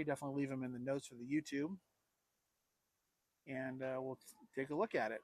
Definitely leave them in the notes for the YouTube, and we'll take a look at it.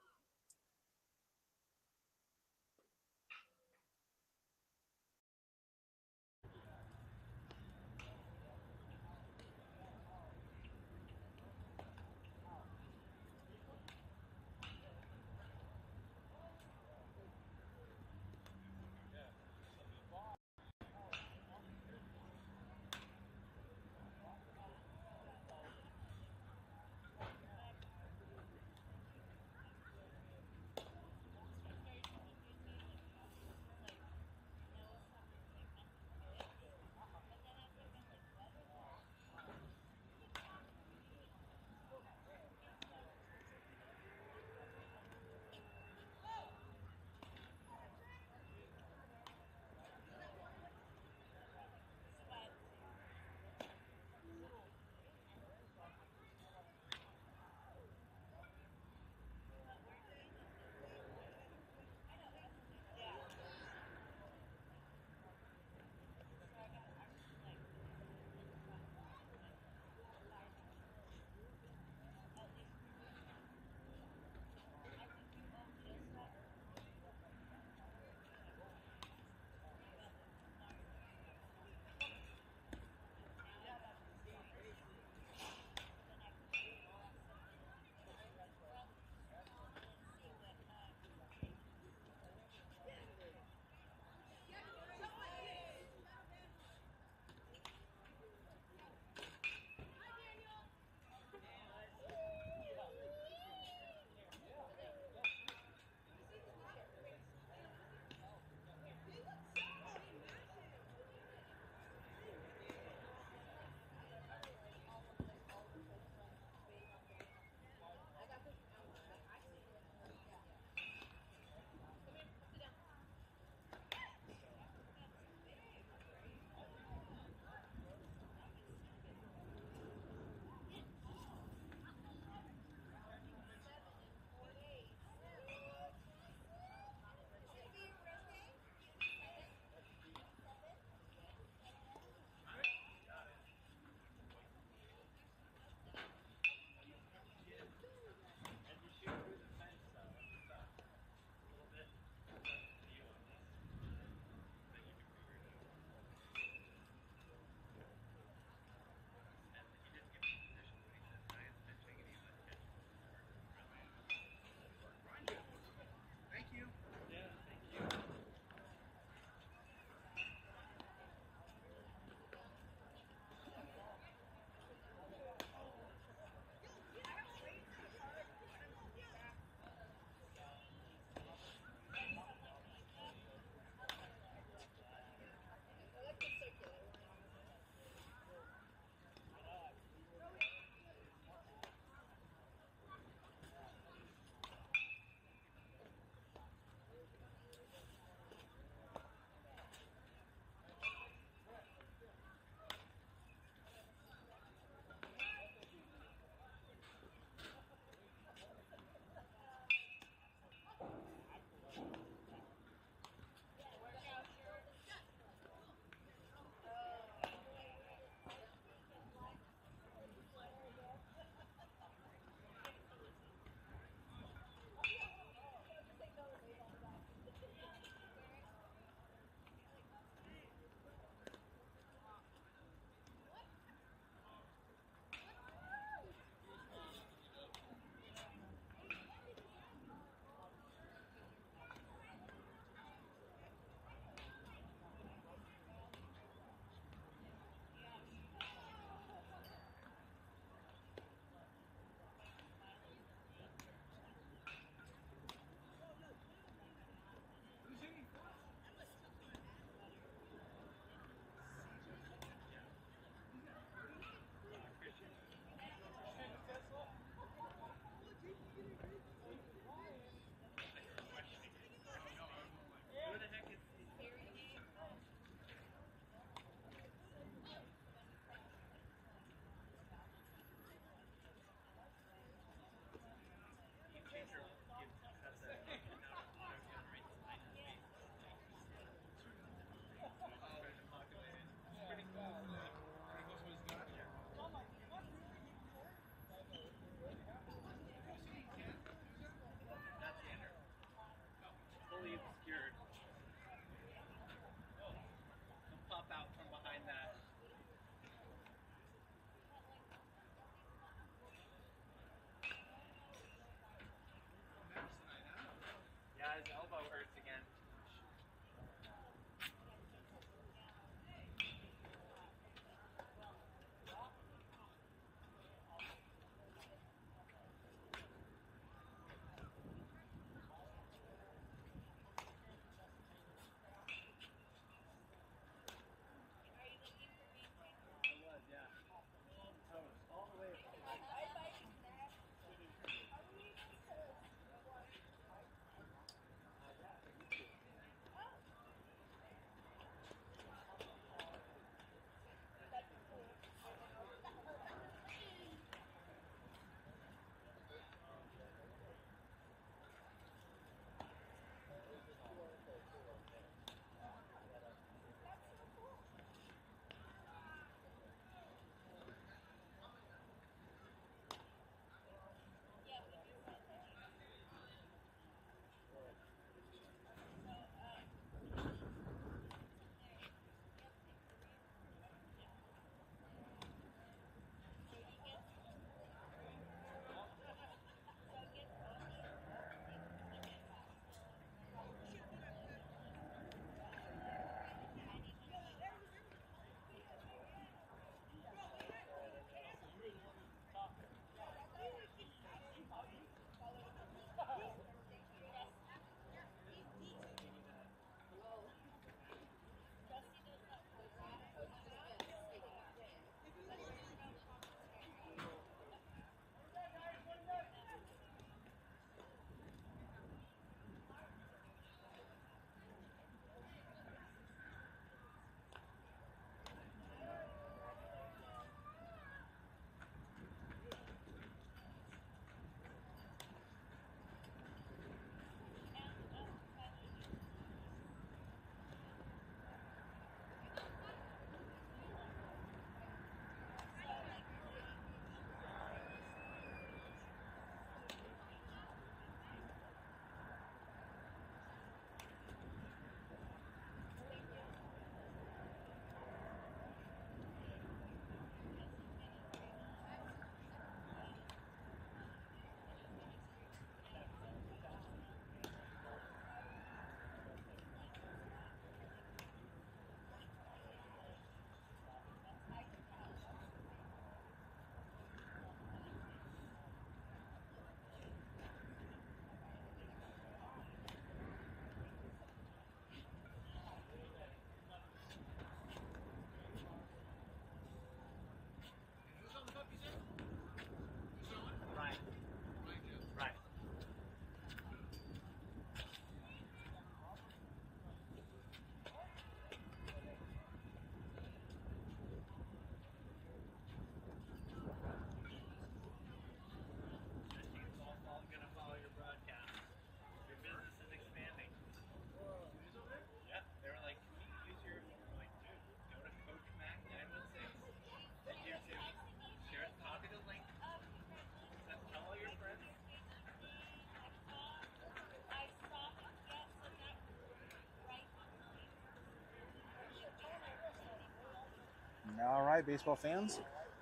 All right, baseball fans,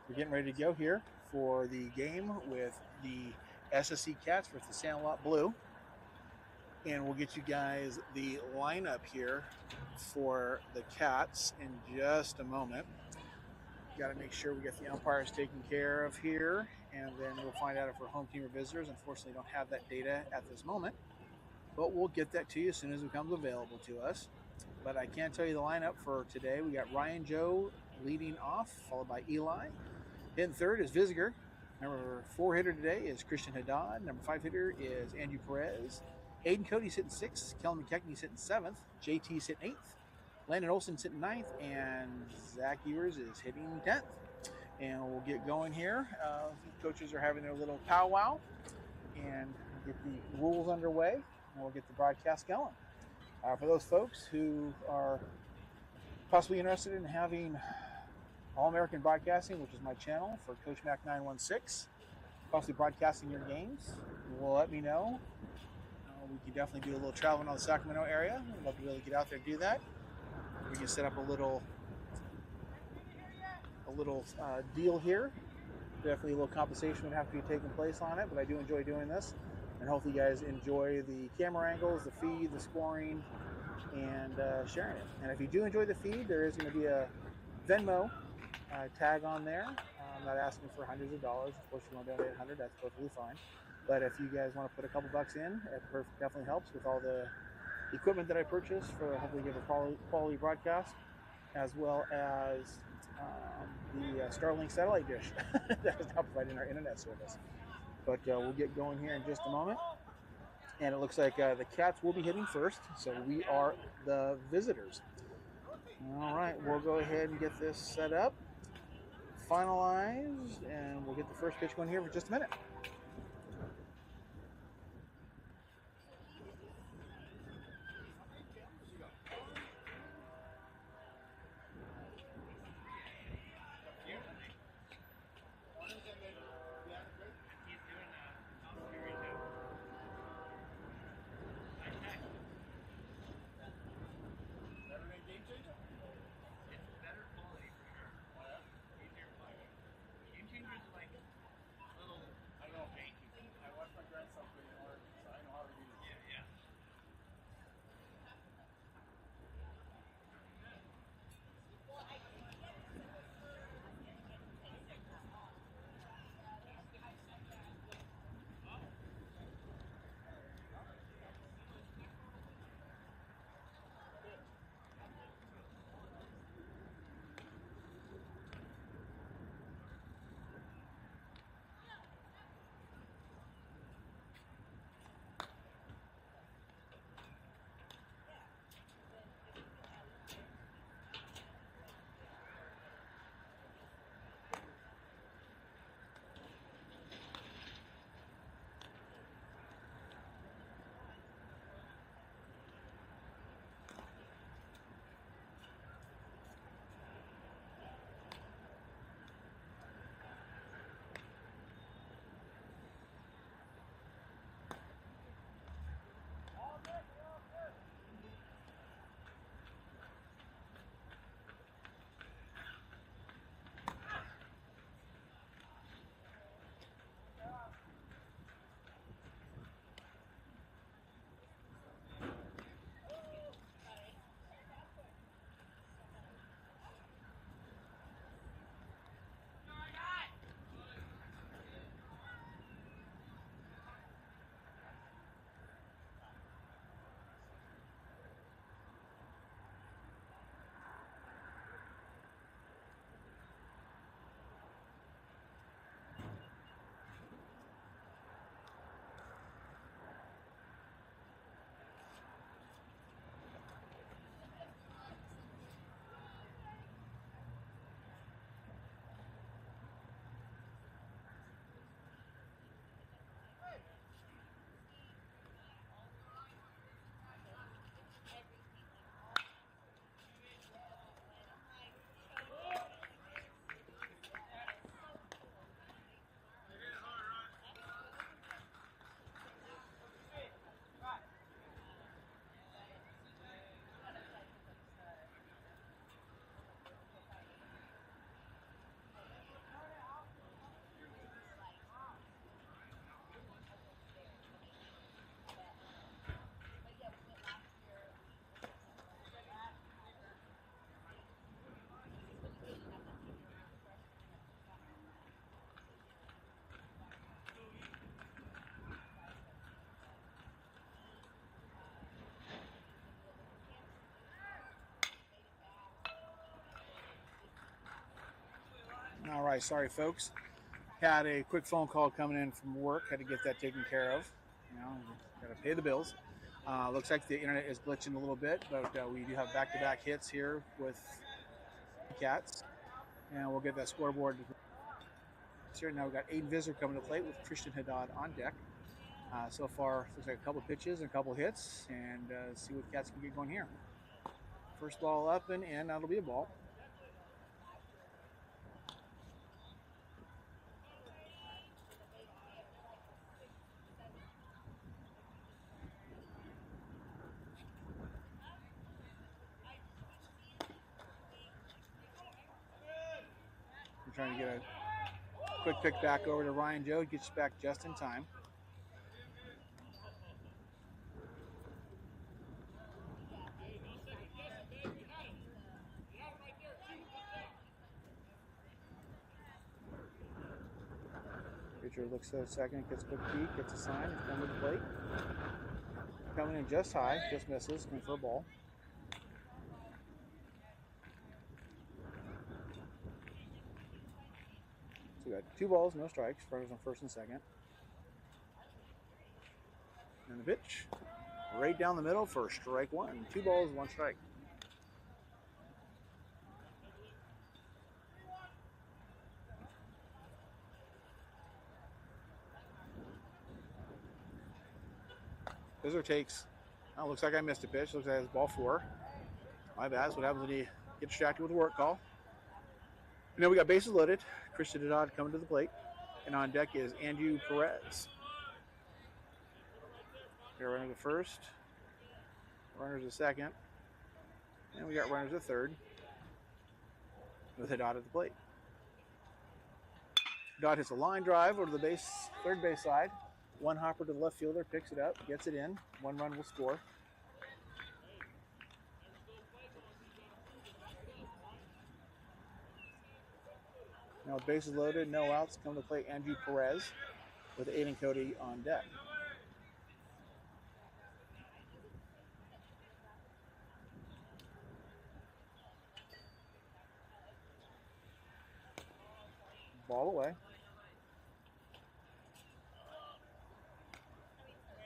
we're getting ready to go here for the game with the SSC Cats versus the Sandlot Blue. And we'll get you guys the lineup here for the Cats in just a moment. Got to make sure we get the umpires taken care of here, and then we'll find out if we're home team or visitors. Unfortunately, don't have that data at this moment, but we'll get that to you as soon as it becomes available to us. But I can tell you the lineup for today. We got Ryan Joe leading off, followed by Eli. Hitting third is Visiger. Number 4 hitter today is Christian Haddad. Number 5 hitter is Andrew Perez. Aiden Cody's hitting 6th. Kellen McKechnie's hitting 7th. JT's hitting 8th. Landon Olson's hitting 9th. And Zach Ewers is hitting 10th. And we'll get going here. Coaches are having their little powwow. And get the rules underway. And we'll get the broadcast going. For those folks who are possibly interested in having All-American Broadcasting, which is my channel for Coach Mac 916, possibly broadcasting your games, well, let me know. We can definitely do a little traveling on the Sacramento area. I'd love to really get out there and do that. We can set up a little deal here. Definitely a little compensation would have to be taking place on it, but I do enjoy doing this. And hopefully you guys enjoy the camera angles, the feed, the scoring, and sharing it. And if you do enjoy the feed, there is going to be a Venmo tag on there. I'm not asking for hundreds of dollars. Of course, if you want to donate $100, that's perfectly fine. But if you guys want to put a couple bucks in, it definitely helps with all the equipment that I purchased for hopefully give a quality broadcast, as well as the Starlink satellite dish that is now providing our internet service. But we'll get going here in just a moment. And it looks like the Cats will be hitting first, so we are the visitors. All right, we'll go ahead and get this set up, finalized, and we'll get the first pitch going here for just a minute. sorry, folks. Had a quick phone call coming in from work. Had to get that taken care of. You know, got to pay the bills. Looks like the internet is glitching a little bit, but we do have back-to-back hits here with the Cats, and we'll get that scoreboard here. Now we've got Aiden Visser coming to plate with Christian Haddad on deck. So far, looks like a couple pitches and a couple hits, and see what Cats can get going here. First ball up and in. That'll be a ball. We're trying to get a quick pick back over to Ryan Joe. Gets you back just in time. Pitcher looks at a second, gets a quick peek, gets a sign, it's coming to the plate. Coming in just high, just misses, going for a ball. So we got 2 balls, no strikes, runners on first and second. And the pitch, right down the middle for strike 1. 2 balls, 1 strike. Visser takes, looks like I missed a pitch. Looks like it's ball 4. My bad. That's what happens when you get distracted with a work call. And then we got bases loaded. Christian Haddad coming to the plate. And on deck is Andrew Perez. We got runners at first, runners at second, and we got runners at third with Haddad at the plate. Haddad hits a line drive over to the third base side. 1 hopper to the left fielder, picks it up, gets it in. 1 run will score. Now with bases loaded, no outs, come to play Andrew Perez with Aiden Cody on deck. Ball away.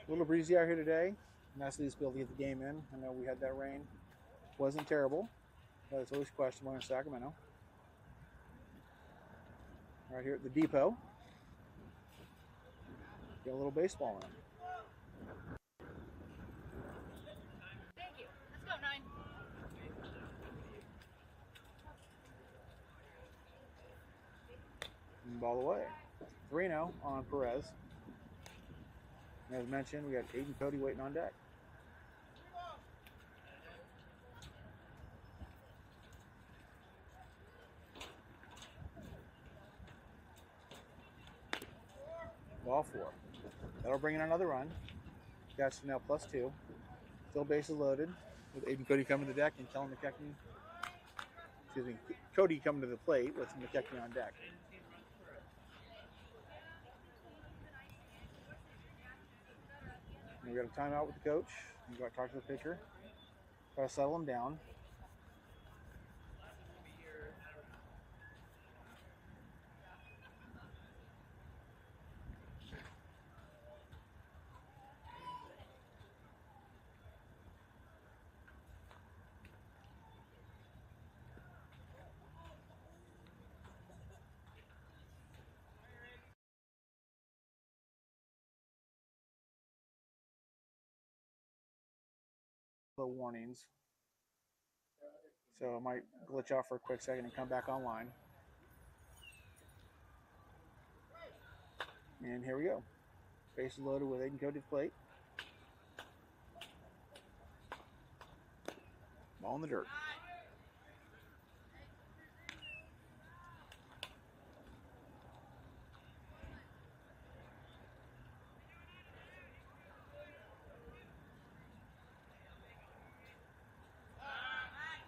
A little breezy out here today. Nice to be able to get the game in. I know we had that rain. Wasn't terrible, but it's always questionable in Sacramento. Right here at the depot. Get a little baseball in. Thank you. Let's go, 9. And ball away. 3-0 on Perez. As mentioned, we got Aiden Cody waiting on deck. Ball 4. That'll bring in another run. Cats now +2. Still bases loaded with Aiden Cody coming to the deck and Kellen McKechnie. Excuse me, Cody coming to the plate with McKechnie on deck. We got a timeout with the coach. We got to talk to the pitcher. Got to settle him down. The warnings. So it might glitch out for a quick second and come back online. And here we go. Bases loaded with Aiden Cody to the plate. Ball in the dirt.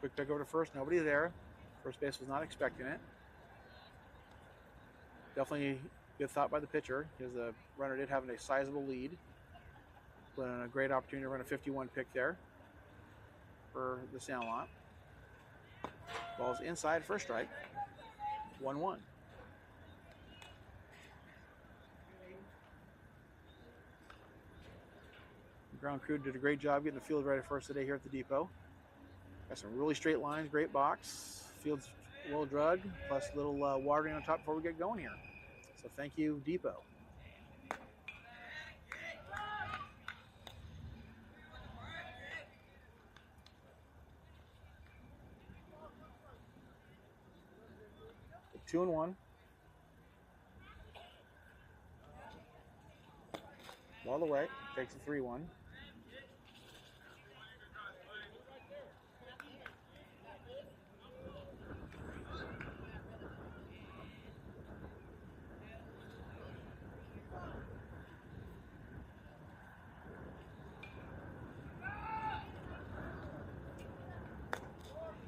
Quick pick over to first. Nobody there. First base was not expecting it. Definitely good thought by the pitcher because the runner did have a sizable lead. But a great opportunity to run a 51 pick there for the Sandlot. Ball's inside for a strike. 1-1. Ground crew did a great job getting the field ready for us today here at the depot. Got some really straight lines, great box. Field's well drug, plus a little watering on top before we get going here. So thank you, Depot. Two and one. Ball away. Takes a 3-1.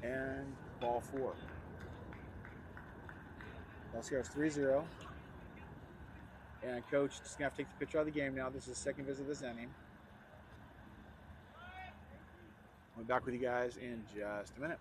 And ball 4. LCR's 3-0. And coach just gonna have to take the pitcher out of the game now. This is the second visit this inning. We'll be back with you guys in just a minute.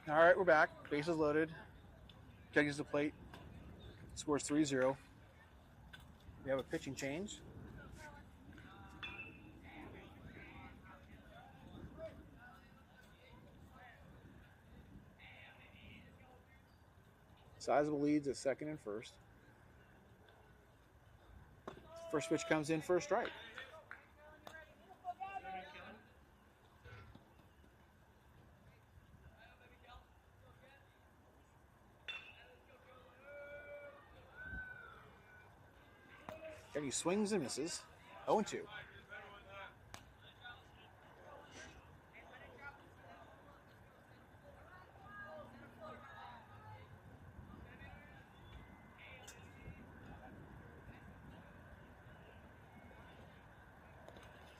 All right, we're back. Bases loaded. Catches the plate. Scores 3-0. We have a pitching change. Sizable leads at second and first. First pitch comes in for a strike. And he swings and misses. 0-2.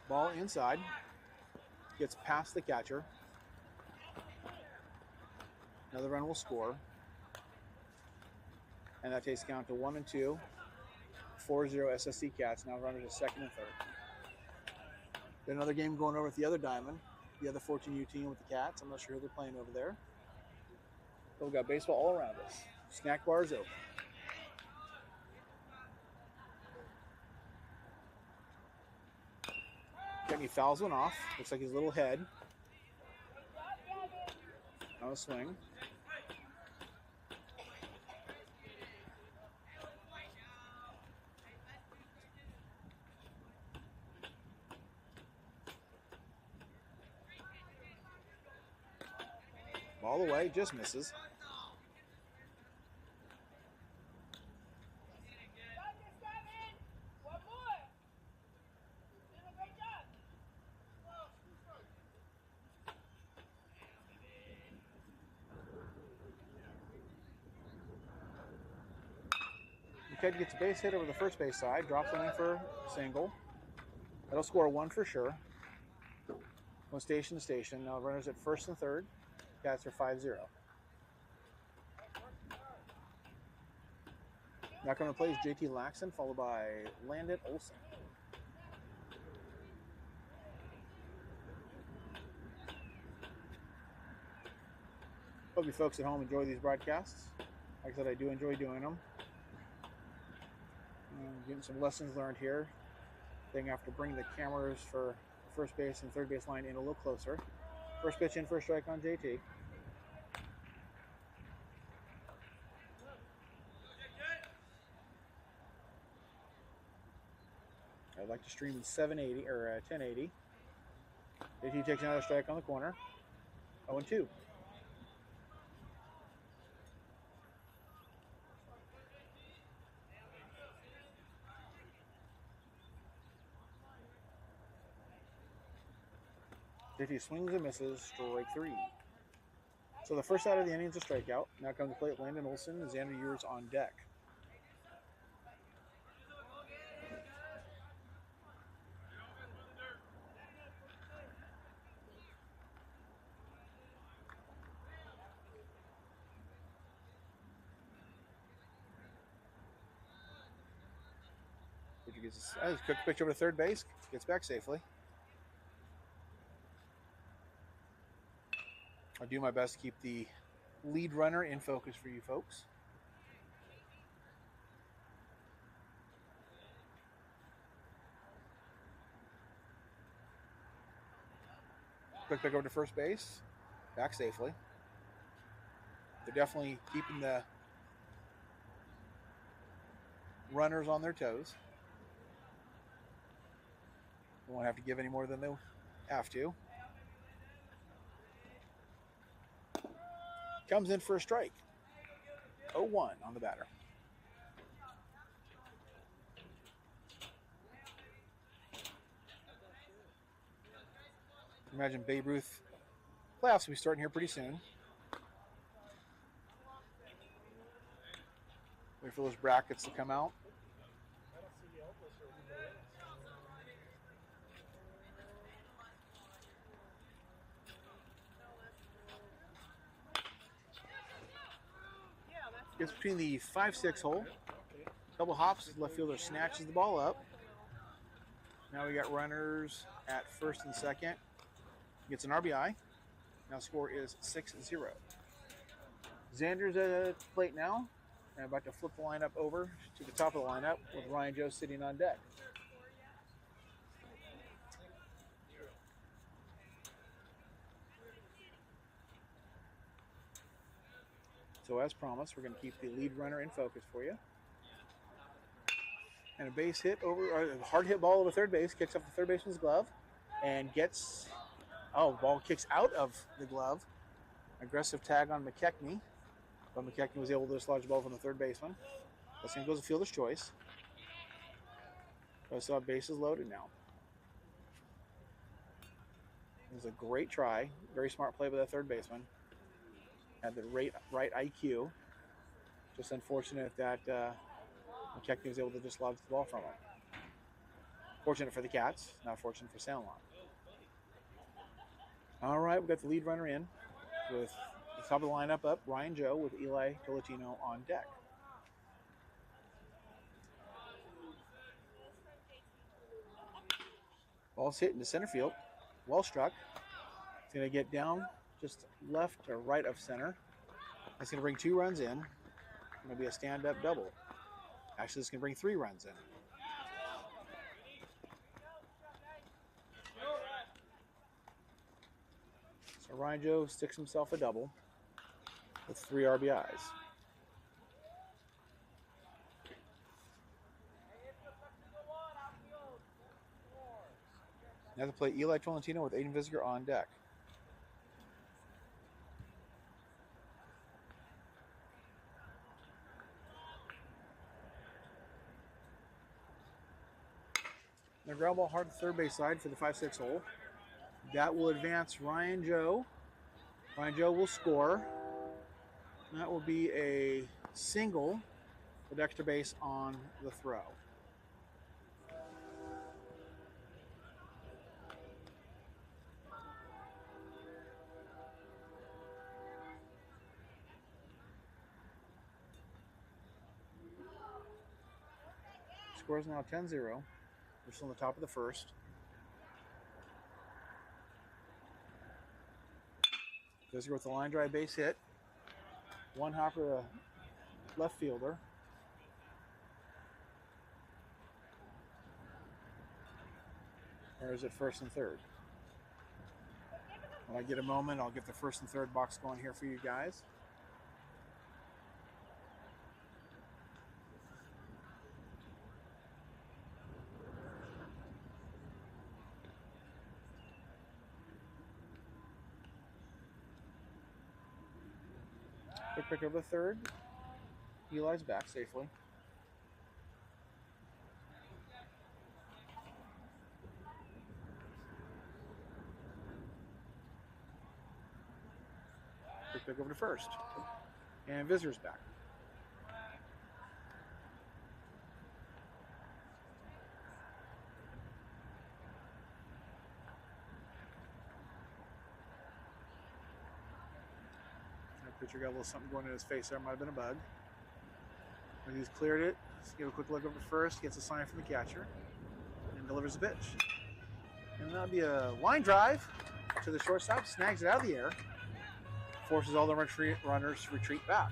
Ball inside. Gets past the catcher. Another run will score. And that takes count to 1-2. 4-0 SSC Cats. Now runners at second and third. Got another game going over at the other diamond. The other 14U team with the Cats. I'm not sure who they're playing over there. But we've got baseball all around us. Snack bar is open. Kenny fouls one off. Looks like his little head. On a swing. all the way, just misses. McKenna gets a base hit over the first base side, drops one in for a single. That'll score one for sure. Going station to station. Now runners at first and third. Cats are 5-0. Now coming to play is JT Laxon, followed by Landon Olson. Hope you folks at home enjoy these broadcasts. Like I said, I do enjoy doing them. Getting some lessons learned here. I think I have to bring the cameras for first base and third base line in a little closer. First pitch in for a strike on JT. I'd like to stream in 780 or 1080. JT takes another strike on the corner. 0-2. JT swings and misses, strike 3. So the first out of the inning is a strikeout. Now comes to play Landon Olson and Xander Ewers on deck. Gets a quick pitch over to third base, gets back safely. I'll do my best to keep the lead runner in focus for you folks. Quick pick over to first base, back safely. They're definitely keeping the runners on their toes. They won't have to give any more than they have to. Comes in for a strike. 0-1 on the batter. Imagine Babe Ruth playoffs will be starting here pretty soon. Wait for those brackets to come out. Gets between the 5-6 hole. Double hops, left fielder snatches the ball up. Now we got runners at first and second. Gets an RBI. Now score is 6-0. Xander's at the plate now. And about to flip the lineup over to the top of the lineup with Ryan Joe sitting on deck. So as promised, we're going to keep the lead runner in focus for you. And a base hit over, or a hard hit ball over third base, kicks off the third baseman's glove, and gets, ball kicks out of the glove. Aggressive tag on McKechnie, but McKechnie was able to dislodge the ball from the third baseman. This thing goes to fielder's choice. So I still have bases loaded now. It was a great try, very smart play by the third baseman. Had the right IQ. Just unfortunate that McKechnie was able to dislodge the ball from him. Fortunate for the Cats, not fortunate for Sandlot. All right, we've got the lead runner in with the top of the lineup up, Ryan Joe with Eli Tolentino on deck. Ball's hit into center field. Well struck. It's going to get down just left or right of center. That's going to bring 2 runs in. It's going to be a stand-up double. Actually, it's going to bring 3 runs in. So Ryan Joe sticks himself a double with 3 RBIs. Now to play Eli Tolentino with Aiden Visiger on deck. The ground ball hard to third base side for the 5-6 hole. That will advance Ryan Joe. Ryan Joe will score. That will be a single with extra base on the throw. Score is now 10-0. We're still on the top of the first. Visitor with the line drive base hit. One hopper left fielder. Or is it first and third? When I get a moment, I'll get the first and third box going here for you guys. Quick pick over the third. Eli's back safely. Quick pick over to first. And Visitor's back. Pitcher got a little something going in his face there. Might have been a bug. When he's cleared it, let's give a quick look over first. Gets a sign from the catcher and delivers the pitch. And that'll be a line drive to the shortstop. Snags it out of the air. Forces all the runners to retreat back.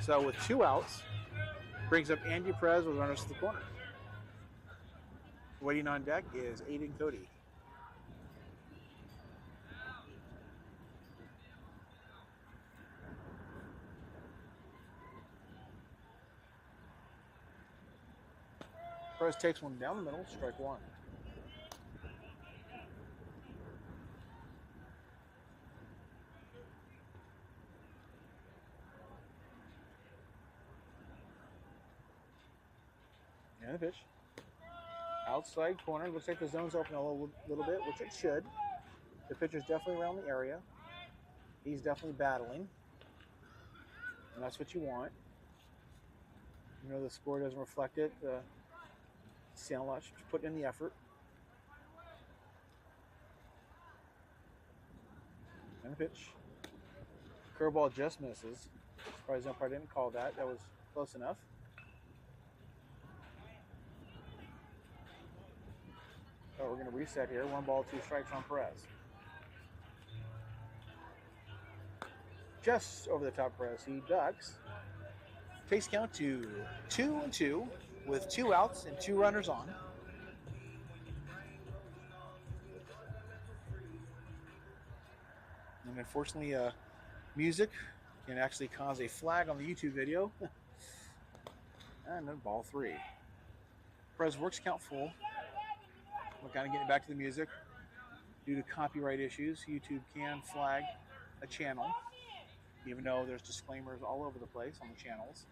So with 2 outs, brings up Andy Perez with runners to the corner. Waiting on deck is Aiden Cody. Perez takes one down the middle, strike one. And the pitch. Outside corner. Looks like the zone's open a little bit, which it should. The pitcher's definitely around the area. He's definitely battling. And that's what you want. You know the score doesn't reflect it. Sandlot should put in the effort. And the pitch. Curveball just misses. Surprised the umpire didn't call that. That was close enough. So we're going to reset here. 1 ball, 2 strikes on Perez. Just over the top of Perez. He ducks. Takes count to 2-2 with 2 outs and 2 runners on. And unfortunately, music can actually cause a flag on the YouTube video. And then ball 3. Perez works count full. We're kind of getting back to the music. Due to copyright issues, YouTube can flag a channel, even though there's disclaimers all over the place on the channels.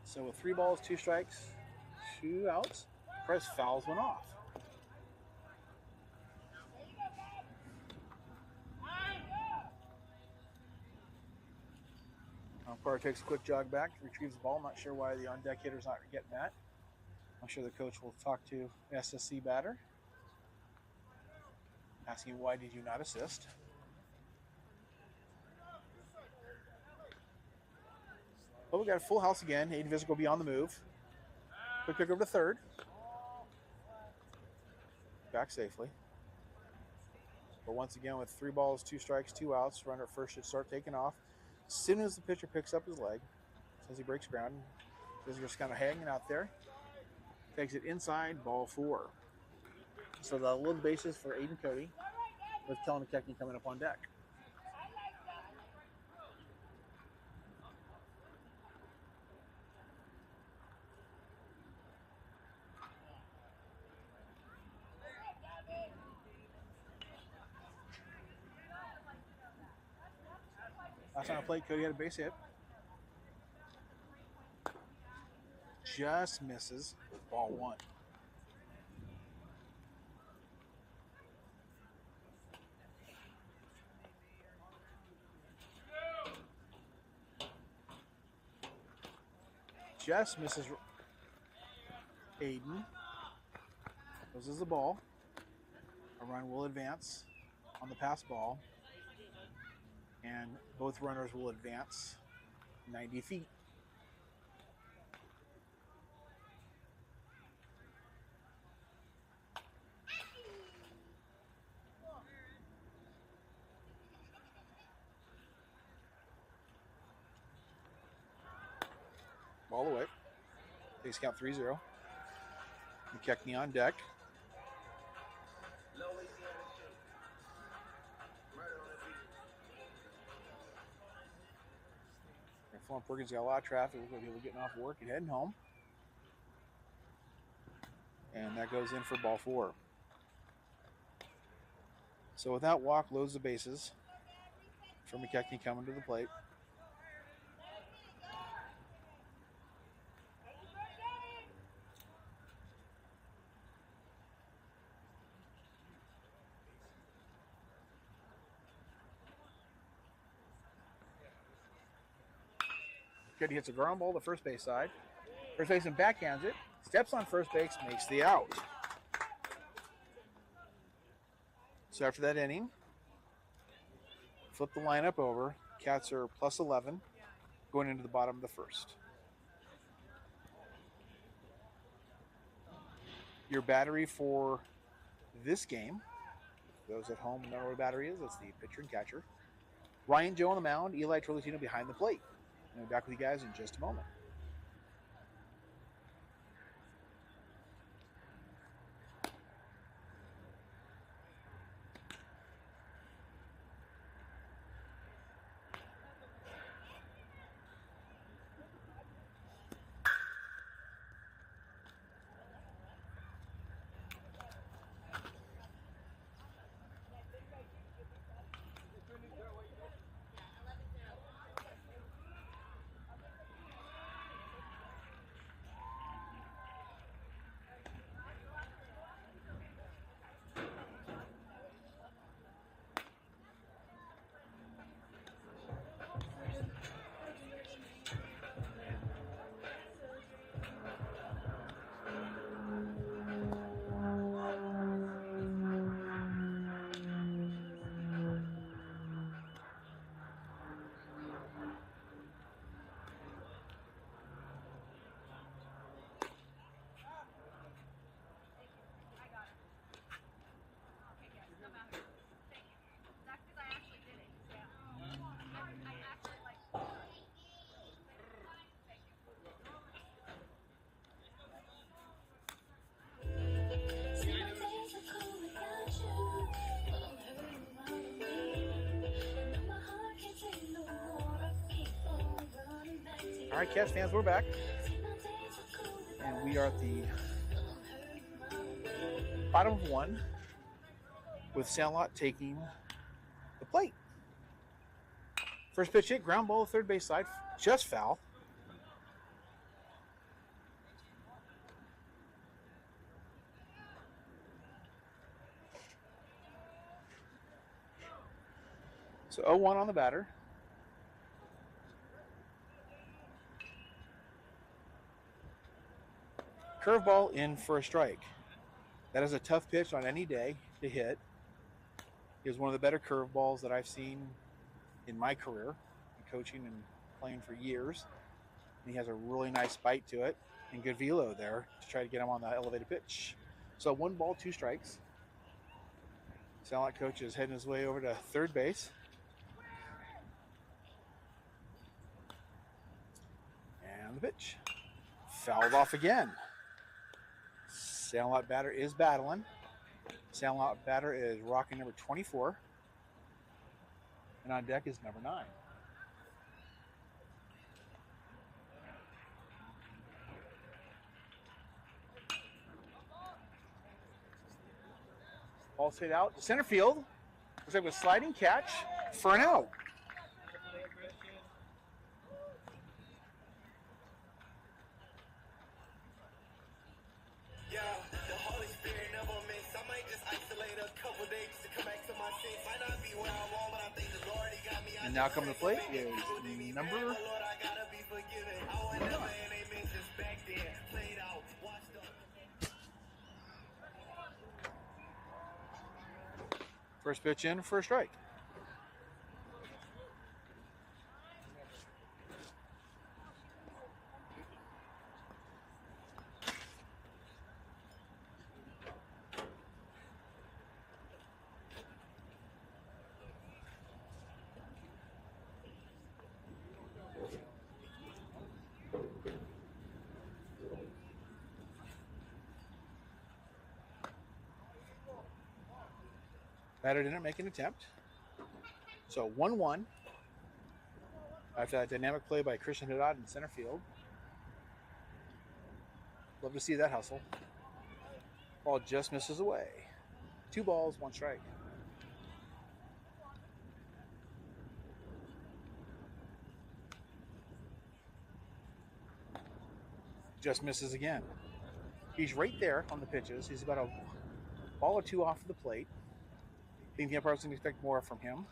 So with 3 balls, 2 strikes, 2 outs, Perez fouls one off. Umpire takes a quick jog back, retrieves the ball. I'm not sure why the on-deck hitter's not getting that. I'm sure the coach will talk to SSC batter, asking why did you not assist. Well, we got a full house again. Aiden Visitor will be on the move. Quick pick over to third. Back safely. But once again, with 3 balls, 2 strikes, 2 outs, runner at first should start taking off. As soon as the pitcher picks up his leg, as he breaks ground, Visitor's kind of hanging out there. Takes it inside, ball 4. So the load bases for Aiden Cody with Kellen McKechnie coming up on deck. Last time I played, Cody had a base hit. just misses. Ball one. Just misses Aiden. Loses the ball. A run will advance on the pass ball. And both runners will advance 90 feet. Ball away. Takes count 3-0. McKechnie on deck. Florence Perkins got a lot of traffic. We're going to be getting off work and heading home. And that goes in for ball four. So without walk, loads the bases for McKechnie coming to the plate. He hits a ground ball to first base side. First baseman backhands it, steps on first base, makes the out. So after that inning, flip the lineup over. Cats are plus 11 going into the bottom of the first. Your battery for this game, those at home know what a battery is. It's the pitcher and catcher. Ryan Joe on the mound, Eli Trollatino behind the plate. I'll be back with you guys in just a moment. All right, Cats fans, we're back. And we are at the bottom of one with Sandlot taking the plate. First pitch hit, ground ball, third base side, just foul. So 0-1 on the batter. Curveball in for a strike. That is a tough pitch on any day to hit. It is one of the better curveballs that I've seen in my career, coaching and playing for years. And he has a really nice bite to it and good velo there to try to get him on the elevated pitch. So 1 ball, 2 strikes. Sandlot coach is heading his way over to third base. And the pitch. Fouled off again. Sandlot batter is battling. Sandlot batter is rocking number 24. And on deck is number 9. Ball's hit out to center field. Looks like a sliding catch for an out. And now coming to the plate is number 9. First pitch in for a strike. Batter didn't make an attempt. So 1-1 after that dynamic play by Christian Haddad in center field. Love to see that hustle. Ball just misses away. 2 balls, 1 strike. Just misses again. He's right there on the pitches. He's about a ball or 2 off of the plate. I think the umpires can expect more from him.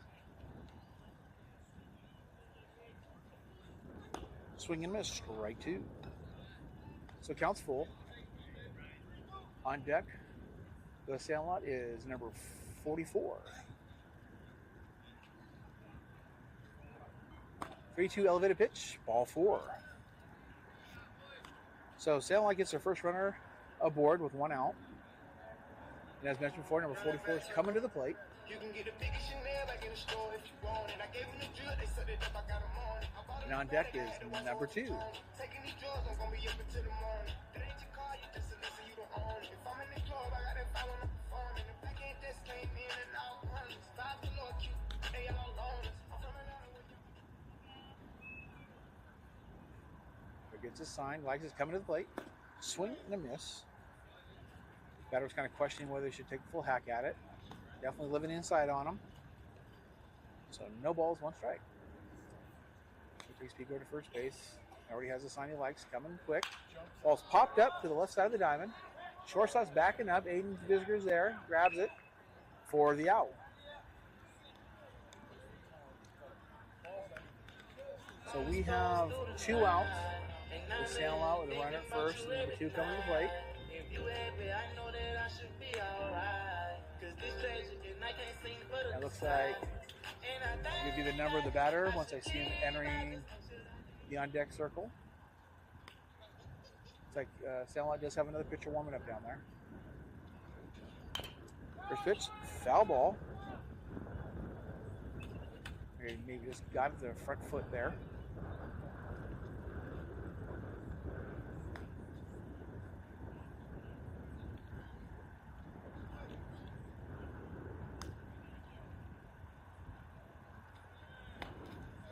Swing and miss, strike 2. So counts full. On deck, the Sandlot is number 44. 3-2 elevated pitch, ball 4. So Sandlot gets their first runner aboard with 1 out. And as mentioned before, number 44 is coming to the plate. And on deck is number 2. Gets his sign, likes is coming to the plate. Swing and a miss. Batter was kind of questioning whether he should take a full hack at it. Definitely living inside on him. So no balls, 1 strike. Speed go to first base. Already has a sign he likes, coming quick. Ball's popped up to the left side of the diamond. Shortstop's backing up. Aiden Visger's there, grabs it for the out. So we have 2 outs. The Sandlot with a runner at first, and number 2 coming to the plate. That looks like I'll give you the number of the batter once I see him entering the on-deck circle. Looks like Sandlot does have another pitcher warming up down there. First pitch, foul ball. Maybe just got the front foot there.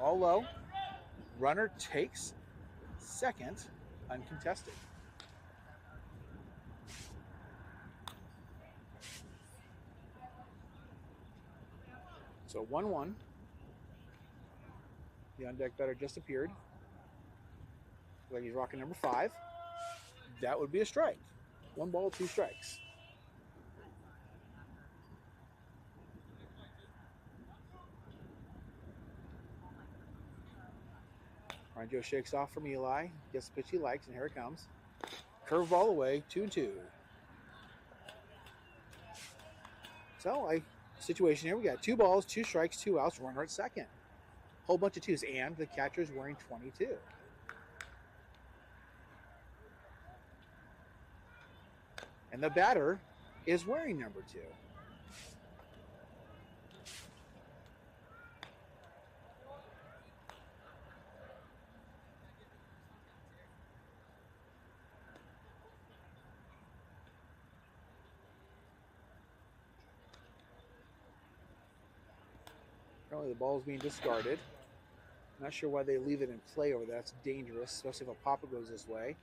All low. Runner takes second, uncontested. So 1-1. The on-deck batter just appeared. Looks like he's rocking number 5. That would be a strike. 1 ball, 2 strikes. Ryan Joe shakes off from Eli, gets the pitch he likes, and here it comes. Curveball away, 2-2. So, situation here, we got 2 balls, 2 strikes, 2 outs, runner at second. Whole bunch of 2s, and the catcher's wearing 22. And the batter is wearing number 2. Apparently the ball is being discarded. Not sure why they leave it in play over there. That's dangerous, especially if a papa goes this way.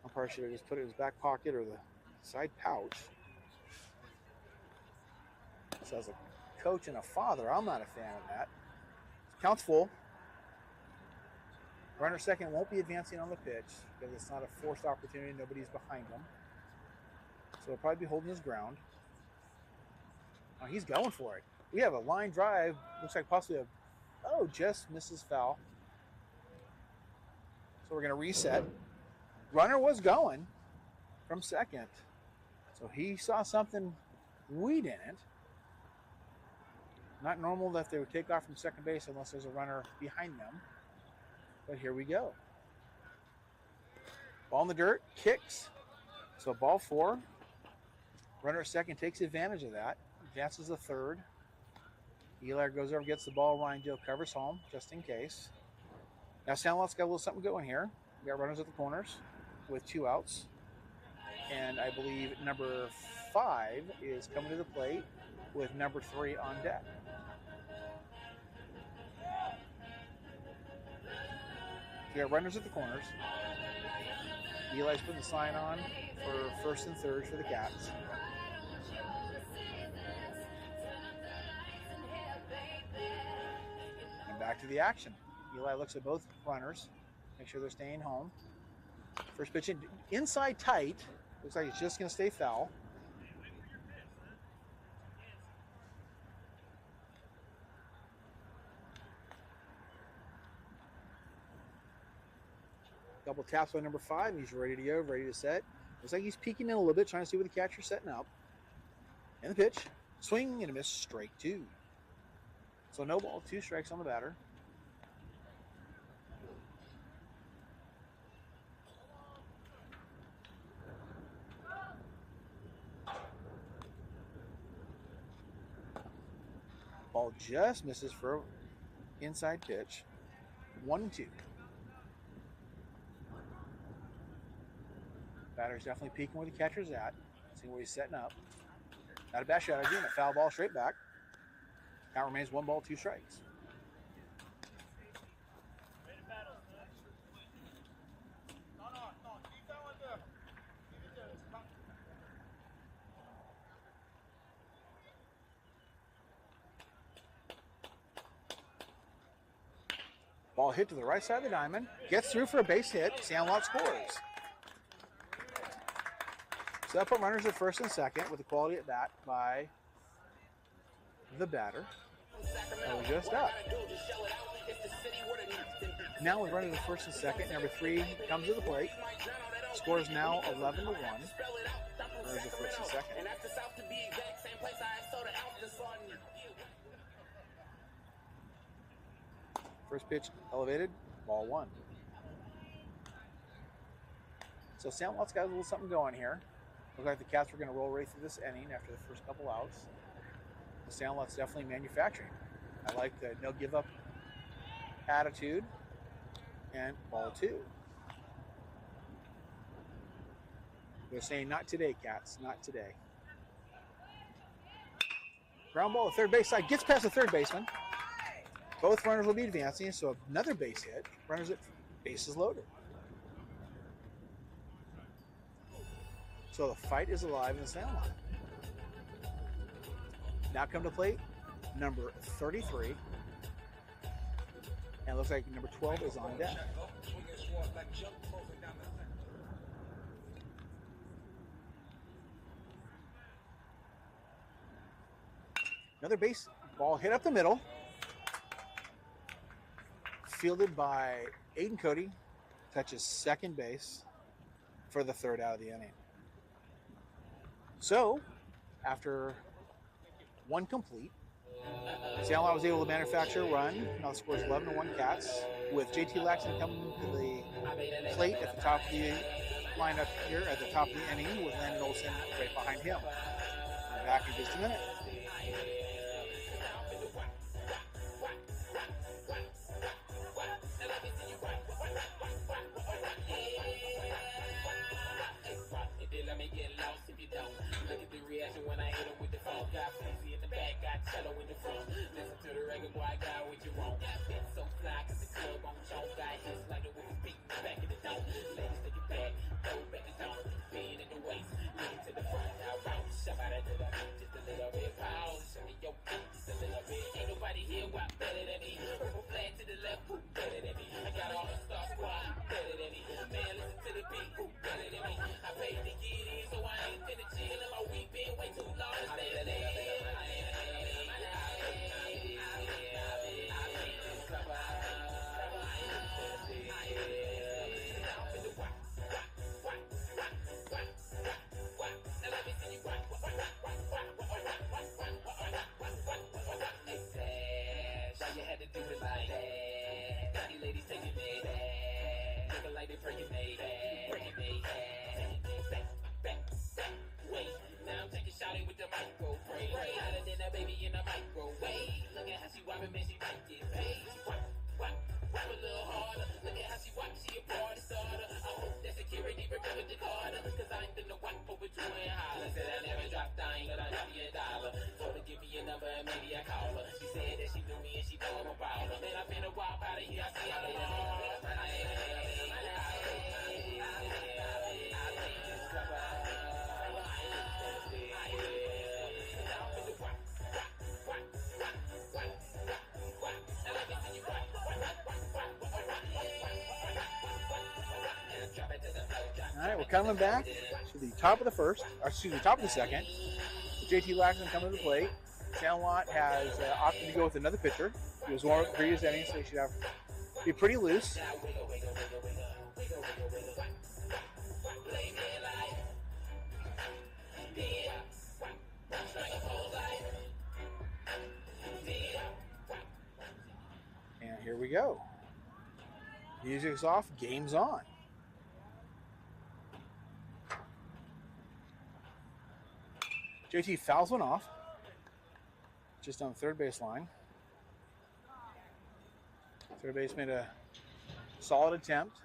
Umpire should have just put it in his back pocket or the side pouch. So as a coach and a father, I'm not a fan of that. Counts full. Runner second won't be advancing on the pitch because it's not a forced opportunity. Nobody's behind him. So he'll probably be holding his ground. Oh, he's going for it. We have a line drive. Looks like possibly a, oh, just misses foul. So we're going to reset. Runner was going from second. So he saw something we didn't. Not normal that they would take off from second base unless there's a runner behind them. But here we go. Ball in the dirt, kicks. So ball 4. Runner at second takes advantage of that. Advances the third. Eli goes over, gets the ball. Ryan Joe covers home just in case. Now Sandlot's got a little something going here. We got runners at the corners with 2 outs. And I believe number 5 is coming to the plate with number 3 on deck. We got runners at the corners. Eli's putting the sign on for first and third for the Cats. And back to the action. Eli looks at both runners, make sure they're staying home. First pitch inside tight. Looks like it's just going to stay foul. Double taps by number 5. He's ready to go, ready to set. Looks like he's peeking in a little bit, trying to see where the catcher's setting up. And the pitch. Swing and a miss, strike 2. So no ball, 2 strikes on the batter. Ball just misses for inside pitch. 1-2. Batter's definitely peeking where the catcher's at. See where he's setting up. Not a bad shot again. A foul ball straight back. Count remains 1 ball, 2 strikes. Ball hit to the right side of the diamond. Gets through for a base hit. Sandlot scores. So that put runners at first and second with a quality at bat by the batter. That was just up. Now with runners at first and second, number 3 comes to the plate. Score is now 11-1. Runners at first and second. First pitch elevated, ball 1. So Sandlot's got a little something going here. Looks like the Cats were going to roll right through this inning after the first couple outs. The Sandlot's definitely manufacturing. I like the no give up attitude. And ball 2. They're saying not today, Cats, not today. Ground ball at third base side, gets past the third baseman. Both runners will be advancing, so another base hit. Runners at bases loaded. So the fight is alive in the Sandlot. Now come to plate, number 33. And it looks like number 12 is on deck. Another base ball hit up the middle. Fielded by Aiden Cody. Touches second base for the 3rd out of the inning. So, after 1 complete, Sandlot was able to manufacture a run. Now the score is 11-1 Cats, with JT Laxton coming to the plate at the top of the lineup here, at the top of the inning, with Landon Olsen right behind him. We're back in just a minute. When I hit him with the phone, got Fizzy in the back, got cello in the front. Listen to the reggae boy, got what you want. Been so fly, cause the club on Joe. Got hits like the whip beating back in the door. Ladies, take it back, throw back the door. Being in the waist, lean to the front, now round. Shove out into the just a little bit pie. All right, we're coming back to the top of the first, or excuse me, top of the second. JT Laxton coming to the plate. Sandlot has opted to go with another pitcher. He was warm up the previous inning, so he should be pretty loose. And here we go. Music's off, game's on. JT fouls one off, just on the third base line. Third base made a solid attempt,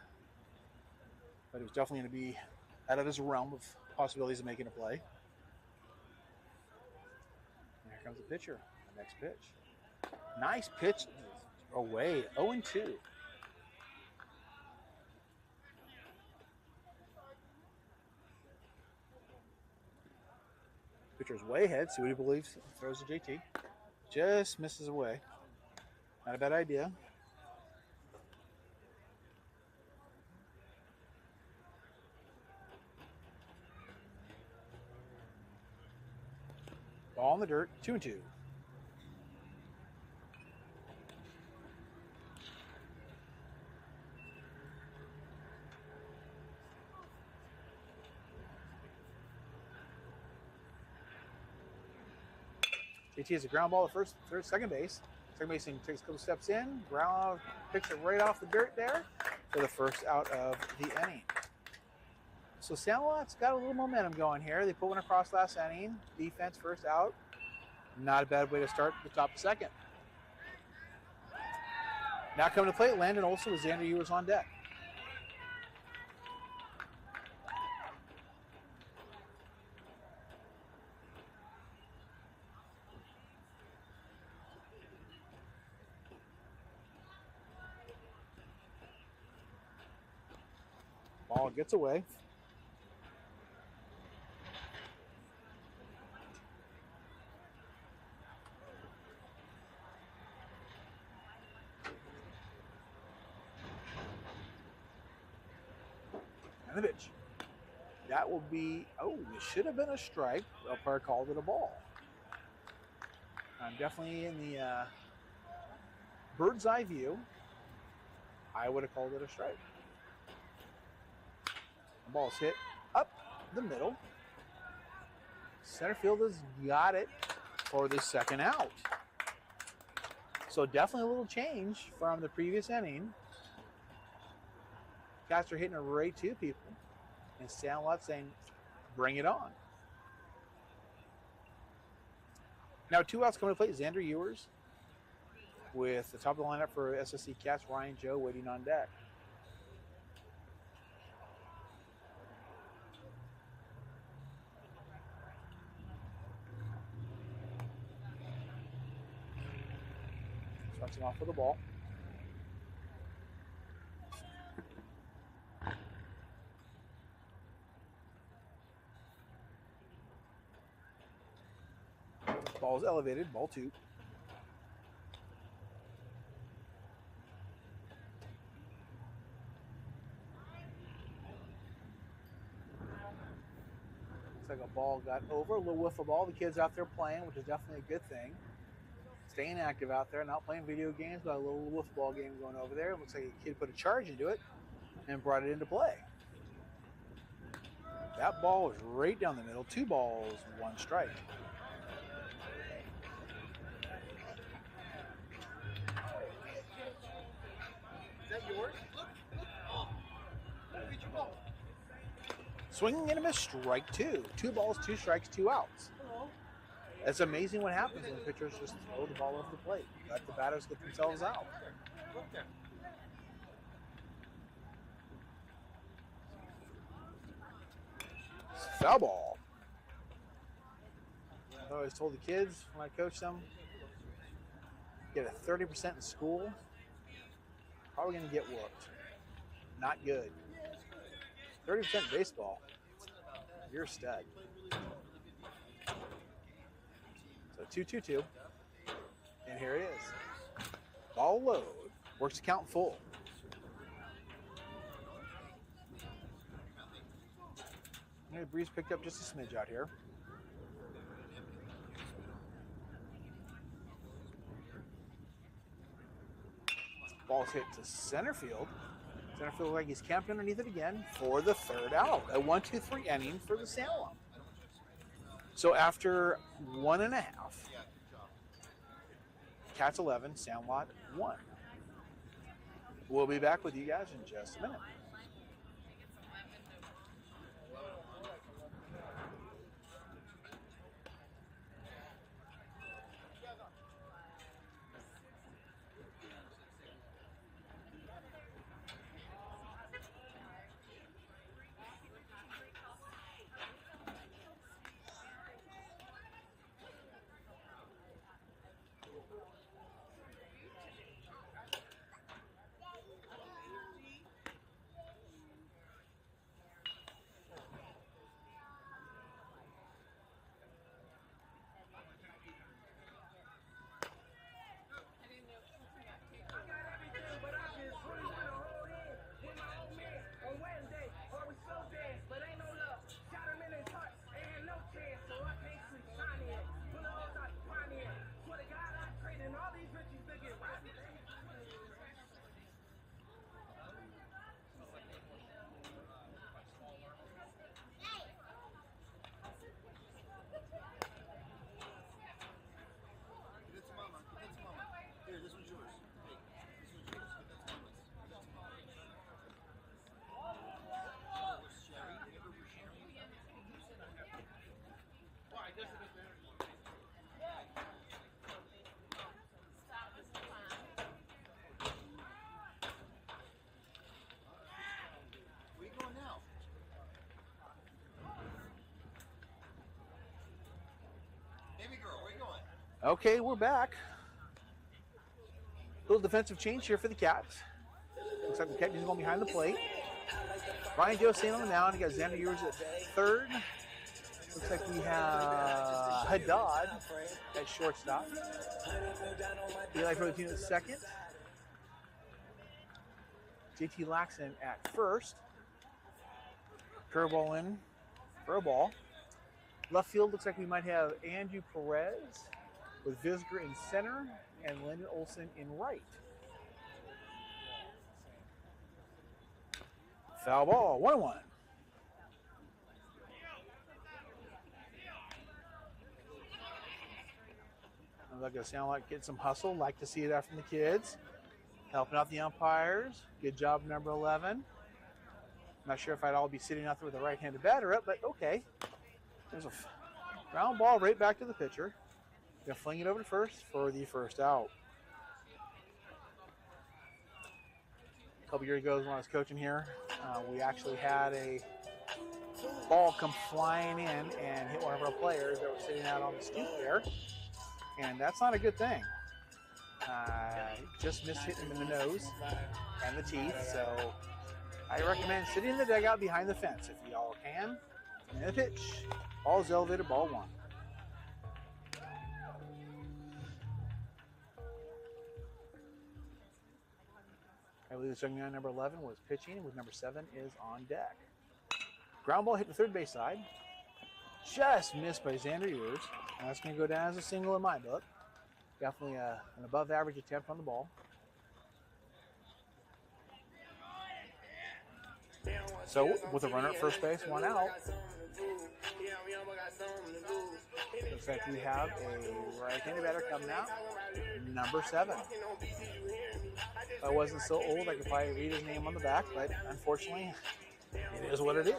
but it was definitely going to be out of his realm of possibilities of making a play. And here comes the pitcher, the next pitch. Nice pitch away, 0-2. Pitcher's way ahead, see what he believes. Throws to JT. Just misses away. Not a bad idea. Ball in the dirt, 2-2. JT has a ground ball at second base. Second baseman takes a couple steps in, ground, picks it right off the dirt there for the first out of the inning. So Sandlot's got a little momentum going here. They put one across last inning. Defense first out. Not a bad way to start the top of the second. Now coming to plate, Landon Olson with Xander Ewers on deck. Ball gets away. And the pitch. That will be, oh, it should have been a strike. The umpire called it a ball. I'm definitely in the bird's eye view. I would have called it a strike. The ball's hit up the middle. Center fielder's got it for the second out. So definitely a little change from the previous inning. Cats are hitting it right to people. And Sandlot saying, bring it on. Now 2 outs coming to plate. Xander Ewers with the top of the lineup for SSC Cats, Ryan Joe waiting on deck. Starts him off with the ball. Ball is elevated, ball 2. Looks like a ball got over, a little whiff of ball. The kid's out there playing, which is definitely a good thing. Staying active out there, not playing video games, got a little whiff ball game going over there. It looks like a kid put a charge into it and brought it into play. That ball was right down the middle. 2 balls, 1 strike. Yours? Swinging and a miss, strike 2. 2 balls, 2 strikes, 2 outs. It's amazing what happens when the pitchers just throw the ball over the plate. Let the batters get themselves out. Foul ball. I always told the kids when I coached them, get a 30% in school, probably going to get whooped. Not good. 30% baseball. You're a stud. So 2-2-2. And here it is. Ball low. Works to count full. The breeze picked up just a smidge out here. Ball's hit to center field. Center field like he's camped underneath it again for the third out. A 1-2-3 inning for the Sandlot. So after 1.5, Cats 11, Sandlot 1. We'll be back with you guys in just a minute. Okay, we're back. Little defensive change here for the Cats. Looks like the Cats is going behind the plate. Ryan Joe staying on the mound. He got Xander Ewers at third. Looks like we have Haddad at shortstop. Eli Protein at second. JT Laxon at first. Curveball in for a ball. Left field looks like we might have Andrew Perez with Visger in center and Lyndon Olson in right. Foul ball, 1-1. Look at sound like getting some hustle. Like to see that from the kids. Helping out the umpires. Good job, number 11. Not sure if I'd all be sitting out there with a right-handed batter up, but okay. There's a ground ball right back to the pitcher. Gonna fling it over to first for the first out. A couple years ago when I was coaching here, we actually had a ball come flying in and hit one of our players that was sitting out on the stoop there. And that's not a good thing. Just missed hitting him in the nose and the teeth. So I recommend sitting in the dugout behind the fence if y'all can. And the pitch. Ball's elevated, ball 1. I believe the young man number 11 was pitching, with number 7 is on deck. Ground ball hit the third base side. Just missed by Xander Ewers. And that's going to go down as a single in my book. Definitely an above average attempt on the ball. So with a runner at first base, 1 out. Looks like we have a right-handed batter coming out, number 7. If I wasn't so old, I could probably read his name on the back, but unfortunately, it is what it is.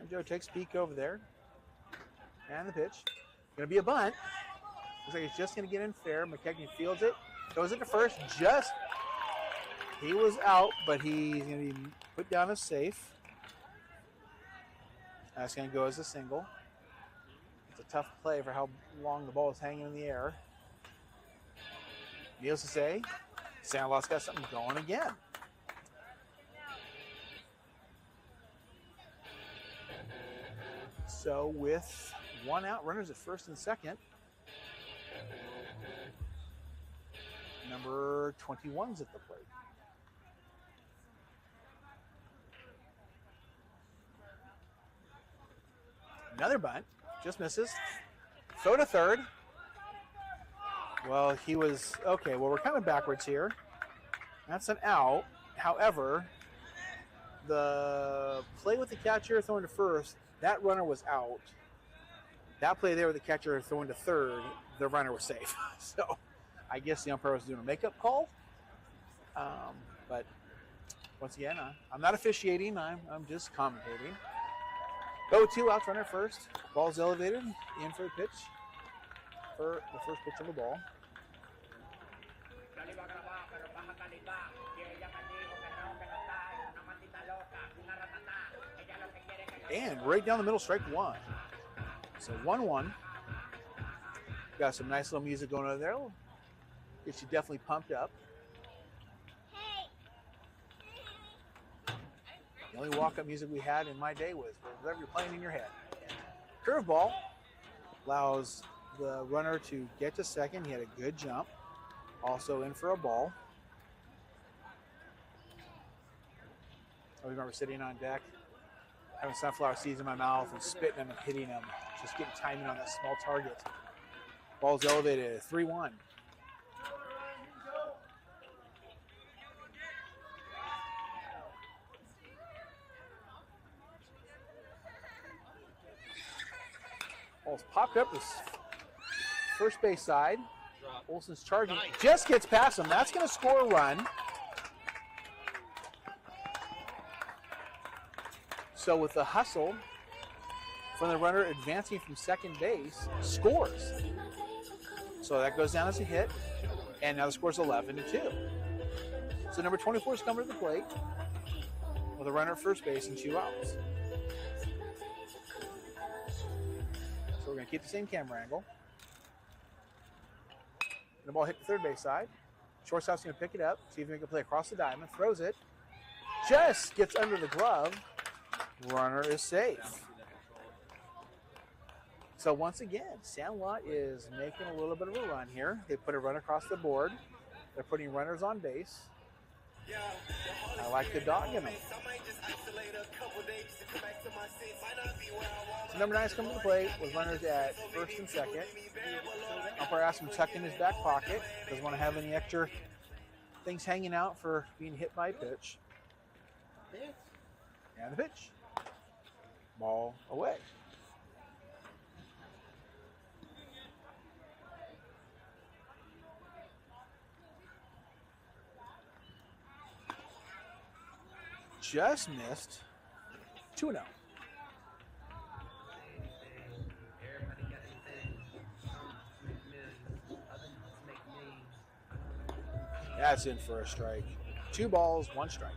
And Joe takes a peek over there. And the pitch. Going to be a bunt. Looks like it's just going to get in fair. McKechnie fields it. Goes into first. He was out, but he's going to be put down as safe. That's going to go as a single. It's a tough play for how long the ball is hanging in the air. Needless to say, Sandlot's got something going again. So with 1 out, runners at first and second. Number 21's at the plate. Another bunt. Just misses. Throw to third. Well, he was, okay, well, we're kind of backwards here. That's an out. However, the play with the catcher throwing to first, that runner was out. That play there with the catcher throwing to third, the runner was safe. So I guess the umpire was doing a makeup call. But once again, I'm not officiating. I'm just commentating. 0-2 outs, runner first. Ball's elevated in for the pitch. For the first pitch of the ball. And right down the middle, strike one. So 1-1. Got some nice little music going on there. Gets you definitely pumped up. The only walk-up music we had in my day was whatever you're playing in your head. Curveball allows the runner to get to second. He had a good jump. Also in for a ball. I remember sitting on deck, having sunflower seeds in my mouth and spitting them and hitting them. Just getting timing on that small target. Ball's elevated, 3-1. Ball's popped up this first base side. Olson's charging. Just gets past him. That's going to score a run. So with the hustle from the runner advancing from second base, scores. So that goes down as a hit. And now the score's 11-2. So number 24 is coming to the plate with a runner at first base and 2 outs. So we're going to keep the same camera angle. The ball hit the third base side. Shortstop's going to pick it up, see if he can play across the diamond, throws it, just gets under the glove. Runner is safe. So once again, Sandlot is making a little bit of a run here. They put a run across the board. They're putting runners on base. I like the dog in them. So number 9 is coming to the plate with runners at first and second. Umpire asks him to tuck in his back pocket. Doesn't want to have any extra things hanging out for being hit by a pitch. And the pitch. Ball away. Just missed. 2-0. That's in for a strike. 2 balls, 1 strike.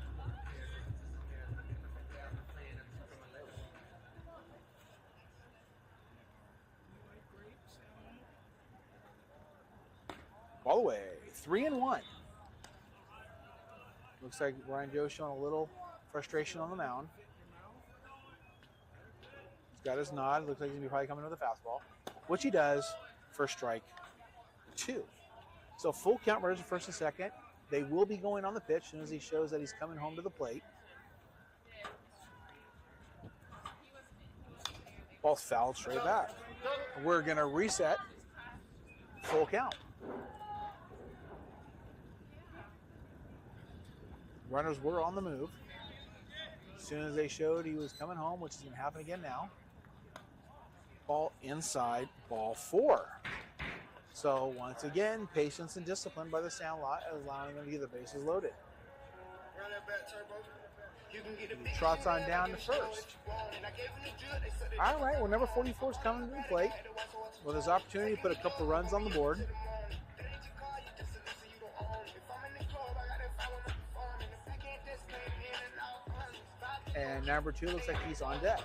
Ball away. 3-1. Looks like Ryan Joe's showing a little frustration on the mound. He's got his nod. Looks like he's going to be probably coming with a fastball, which he does for strike 2. So full count, runners at first and second. They will be going on the pitch as soon as he shows that he's coming home to the plate. Ball's fouled straight back. We're going to reset full count. Runners were on the move. As soon as they showed he was coming home, which is going to happen again now. Ball inside, ball 4. So once again, patience and discipline by the Sandlot, allowing them to get the bases loaded. He trots on down to first. All right, well, number 44 is coming to the plate with his opportunity to put a couple runs on the board. And number 2 looks like he's on deck.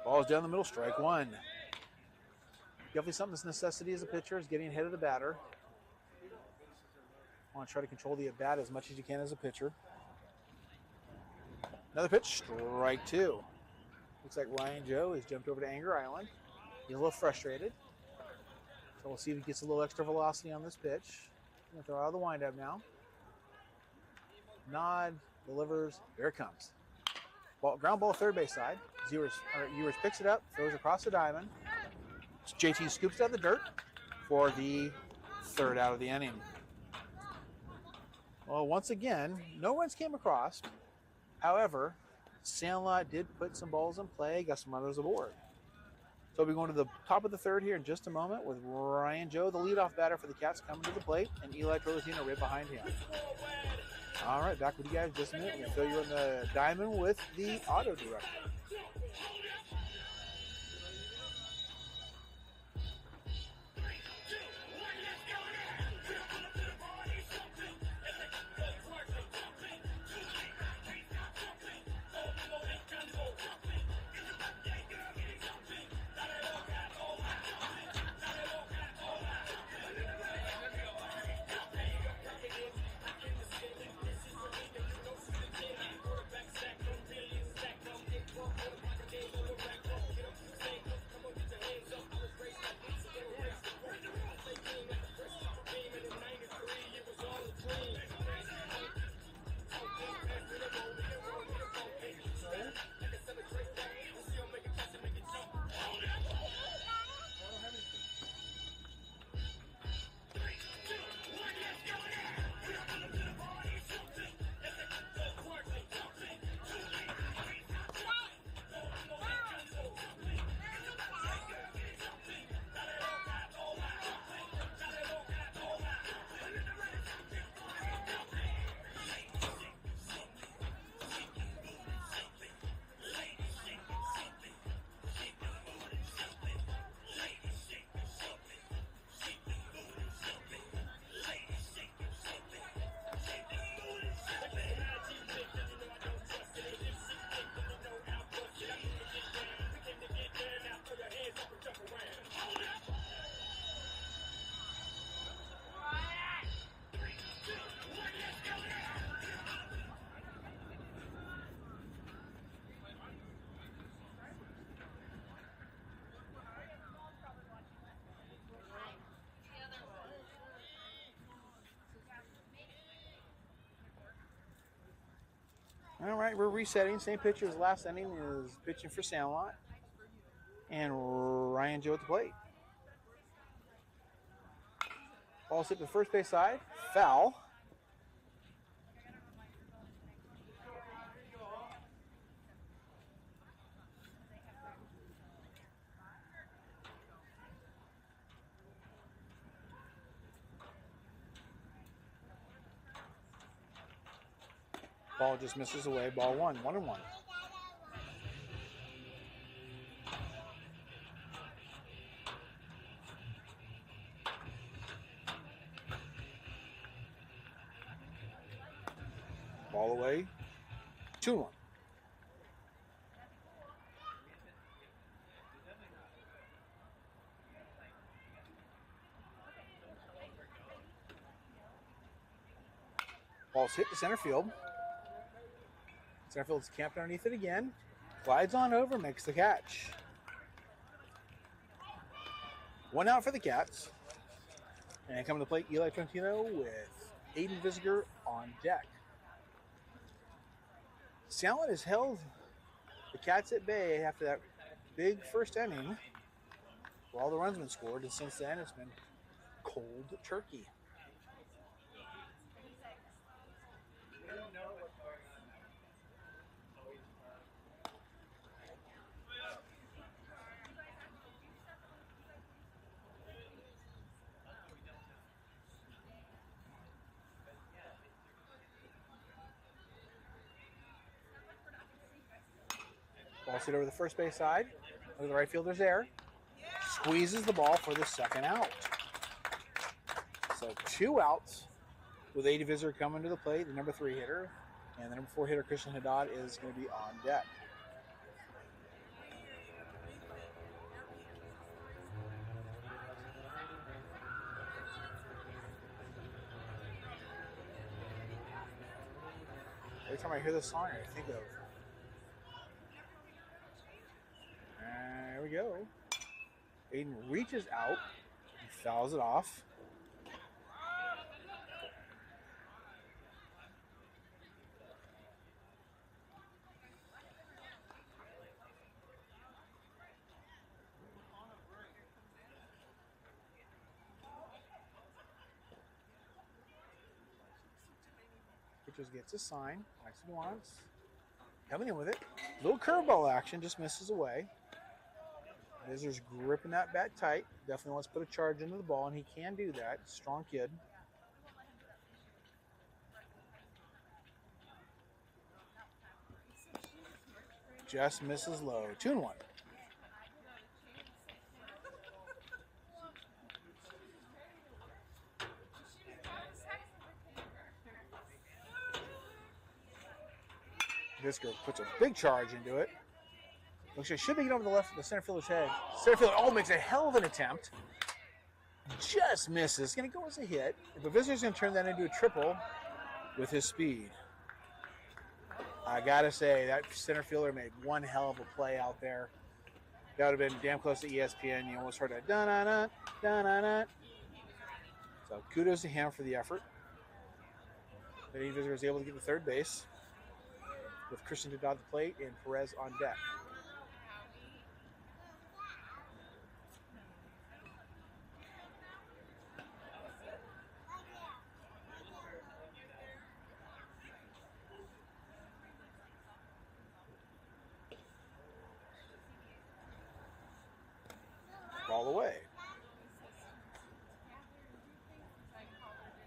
Ball's down the middle, strike 1. Definitely something that's necessity as a pitcher is getting ahead of the batter. Want to try to control the at-bat as much as you can as a pitcher. Another pitch, strike 2. Looks like Ryan Joe has jumped over to Anger Island. He's a little frustrated. So we'll see if he gets a little extra velocity on this pitch. Throw out of the windup now. Nod delivers. Here it comes. Ground ball third base side. Ewers picks it up, throws across the diamond. JT scoops out the dirt for the third out of the inning. Well, once again, no runs came across. However, Sandlot did put some balls in play, got some runners aboard. So we'll be going to the top of the third here in just a moment with Ryan Joe, the leadoff batter for the Cats, coming to the plate, and Eli Torresino right behind him. All right, back with you guys in just a minute. We're going to fill you in the diamond with the auto director. All right, we're resetting. Same pitcher as last inning is pitching for Sandlot. And Ryan Joe at the plate. Ball's hit to the first base side. Foul. Ball just misses away. Ball 1, 1-1. Ball away. 2-1. Ball's hit to center field. Center field's camped underneath it again. Glides on over, makes the catch. 1 out for the Cats. And coming to the plate, Eli Trentino with Aiden Visiger on deck. Sandlot has held the Cats at bay after that big first inning where all the runs have been scored, and since then it's been cold turkey. Ball hit over the first base side. Look at the right fielder's there. Squeezes the ball for the second out. So 2 outs with Aiden Visiger coming to the plate, the number 3 hitter. And the number 4 hitter, Christian Haddad, is going to be on deck. Every time I hear this song, I think of... There we go. Aiden reaches out and fouls it off. Pitcher gets a sign. Nice and wants. Coming in with it. Little curveball action, just misses away. Visser's gripping that bat tight. Definitely wants to put a charge into the ball, and he can do that. Strong kid. Just misses low. 2-1. Visser puts a big charge into it. Looks like it should be getting over the center fielder's head. Center fielder makes a hell of an attempt. Just misses. It's going to go as a hit. But Visser's going to turn that into a triple with his speed. I got to say, that center fielder made one hell of a play out there. That would have been damn close to ESPN. You almost heard a da-na-na, da-na-na. So kudos to him for the effort. But Visser was able to get to third base with Christian to dodge the plate and Perez on deck. Ball away.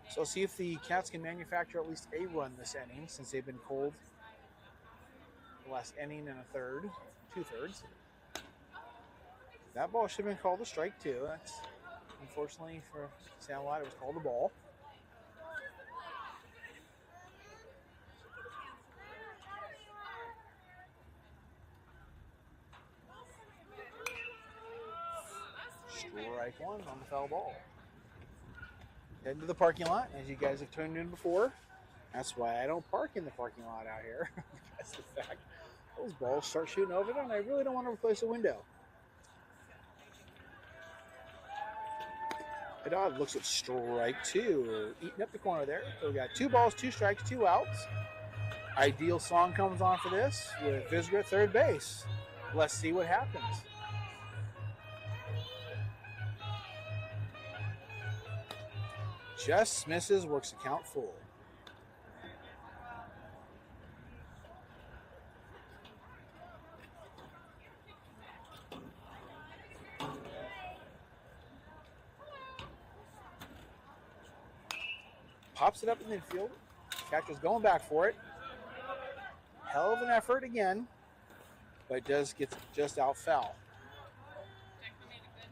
So see if the Cats can manufacture at least a run this inning, since they've been cold the last inning and a third, 2/3. That ball should have been called a strike too. That's unfortunately for Sandlot, it was called a ball. Strike one on the foul ball. Heading to the parking lot, as you guys have tuned in before. That's why I don't park in the parking lot out here. That's the fact. Those balls start shooting over there, and I really don't want to replace a window. Haddad looks at strike two, eating up the corner there. So we got 2 balls, 2 strikes, 2 outs. Ideal song comes on for this with Visser at third base. Let's see what happens. Just misses, works the count full. Pops it up in the infield. Catcher's going back for it. Hell of an effort again, but it does get just out foul.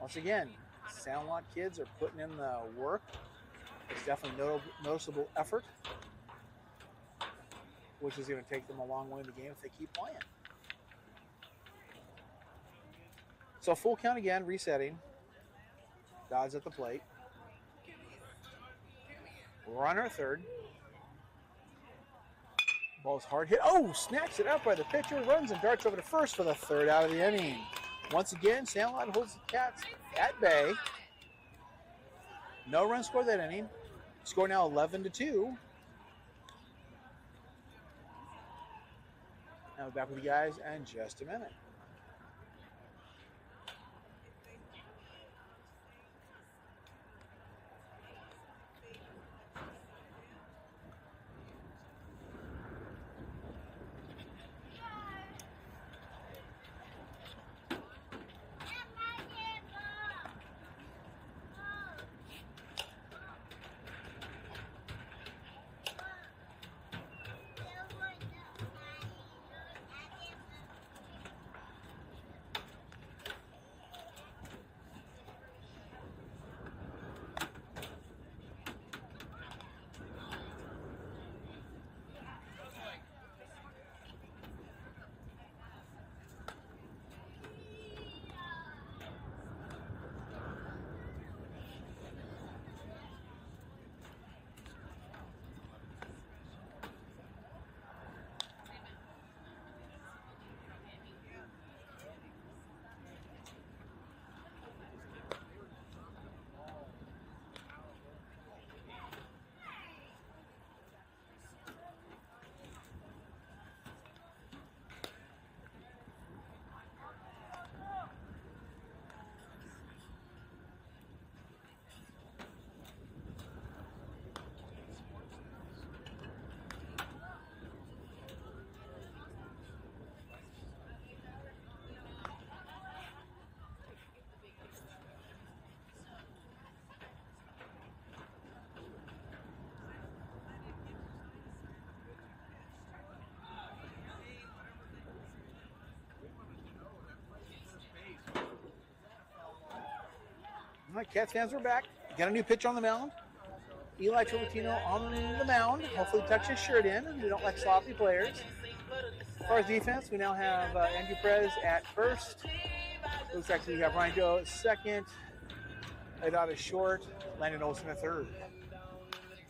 Once again, Sandlot kids are putting in the work. It's definitely noticeable effort, which is going to take them a long way in the game if they keep playing. So full count again, resetting. Dodds at the plate. Runner at third. Ball's hard hit. Oh, snatched it up by the pitcher. Runs and darts over to first for the third out of the inning. Once again, Sandlot holds the Cats at bay. No run scored that inning. Score now 11-2. Now we're back with you guys in just a minute. All right, Cats fans, we're back. Got a new pitcher on the mound. Eli Tolentino on the mound. Hopefully tucks his shirt in. We don't like sloppy players. As far as defense, we now have Andrew Perez at first. Looks like we have Ryan Joe at second. Aidot is short. Landon Olsen at third.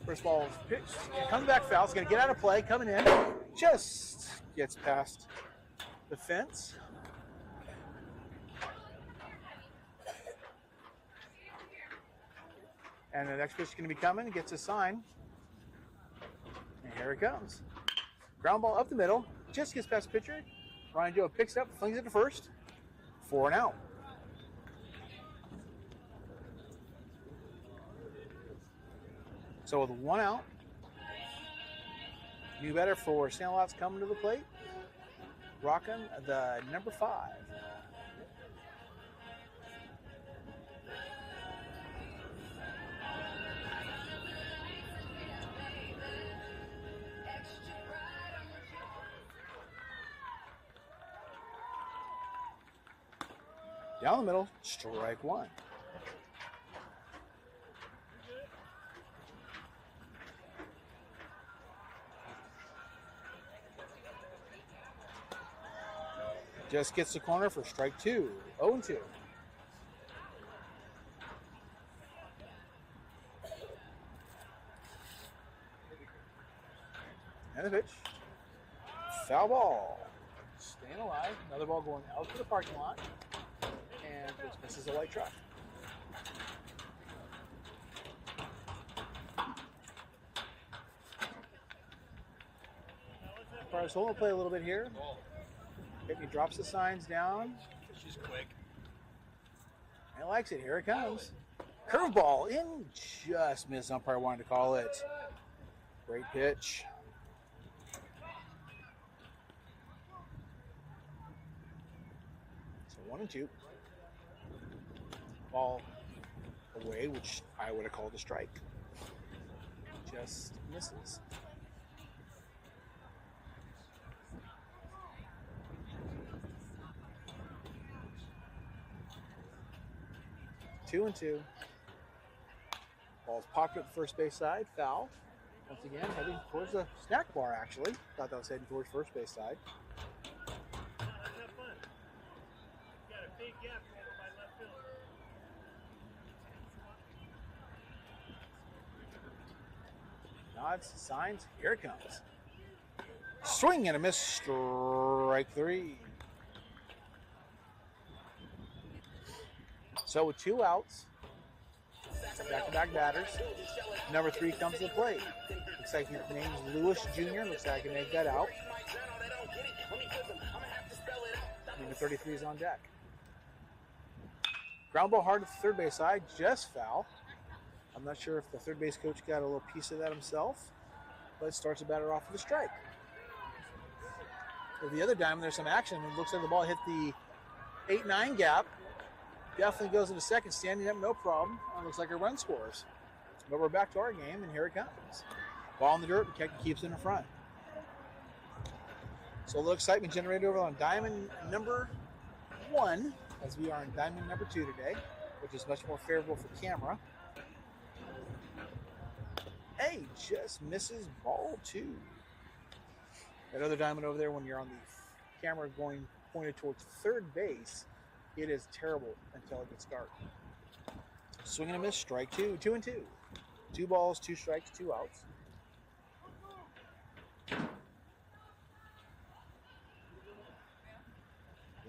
First ball is pitched. Coming back foul. It's going to get out of play. Coming in. Just gets past the fence. And the next pitch is going to be coming. Gets a sign. And here it comes. Ground ball up the middle. Just gets past the pitcher. Ryan Joe picks it up, flings it to first. 4 and out. So with 1 out, new batter for Sandlot's coming to the plate. Rocking the number 5. Down the middle, strike 1. Just gets the corner for strike 2. 0-2. And the pitch. Foul ball. Staying alive. Another ball going out to the parking lot. And just misses a white truck. Perez will play a little bit here. He drops the signs down. She's quick. And he likes it. Here it comes. Curveball in, just missed. Umpire wanted to call it. Great pitch. So 1-2. Ball away, which I would have called a strike. Just misses. Two and 2. Ball's popped up the first base side. Foul. Once again, heading towards the snack bar, actually. Thought that was heading towards first base side. Nods, signs, here it comes. Swing and a miss, strike 3. So with 2 outs, back-to-back batters, number 3 comes to the plate. Looks like his name's Lewis Jr. Looks like I can make that out. Number 33 is on deck. Ground ball hard at the third base side, just foul. I'm not sure if the third base coach got a little piece of that himself, but starts the batter off with a strike. For the other diamond, there's some action. It looks like the ball hit the 8-9 gap. Definitely goes into second, standing up, no problem. Looks like a run scores. But we're back to our game, and here it comes. Ball in the dirt, and Keck keeps it in front. So a little excitement generated over on diamond number 1, as we are in diamond number 2 today, which is much more favorable for camera. Hey, just misses ball 2. That other diamond over there, when you're on the camera going pointed towards third base, it is terrible until it gets dark. Swing and a miss, strike 2, 2 and 2. 2 balls, 2 strikes, 2 outs.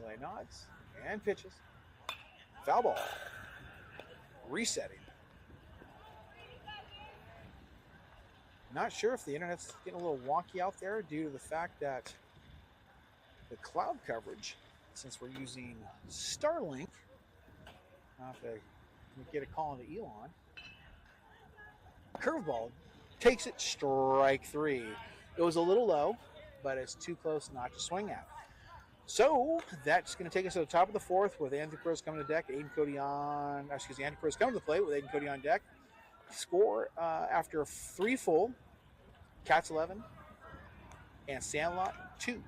Eli nods and pitches. Foul ball. Resetting. Not sure if the internet's getting a little wonky out there due to the fact that the cloud coverage, since we're using Starlink, I'll have to get a call into Elon. Curveball takes it, strike 3. It was a little low, but it's too close not to swing at. So that's going to take us to the top of the 4th with Anthony Perez coming to deck. Anthony Perez coming to the plate with Aiden Cody on deck. Score after 3 full, Cats 11 and Sandlot 2.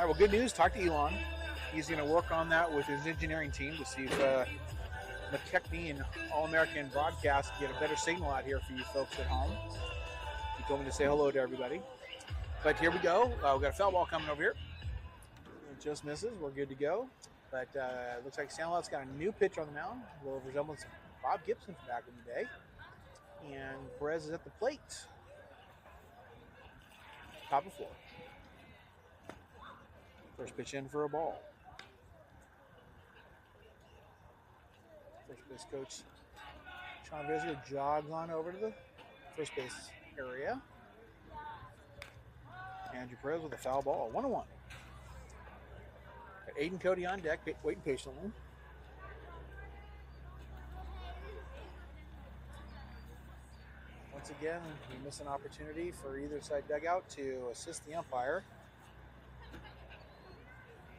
well, good news. Talk to Elon. He's going to work on that with his engineering team to see if McKechnie and All-American Broadcast can get a better signal out here for you folks at home. He told me to say hello to everybody. But here we go. We've got a foul ball coming over here. It just misses. We're good to go. But looks like Sandlot's got a new pitcher on the mound. A little resemblance of Bob Gibson from back in the day. And Perez is at the plate. Top of 4. First pitch in for a ball. First base coach Sean Visitor jogs on over to the first base area. Andrew Perez with a foul ball. 1-1. Got Aiden Cody on deck, waiting patiently. Once again, we miss an opportunity for either side dugout to assist the umpire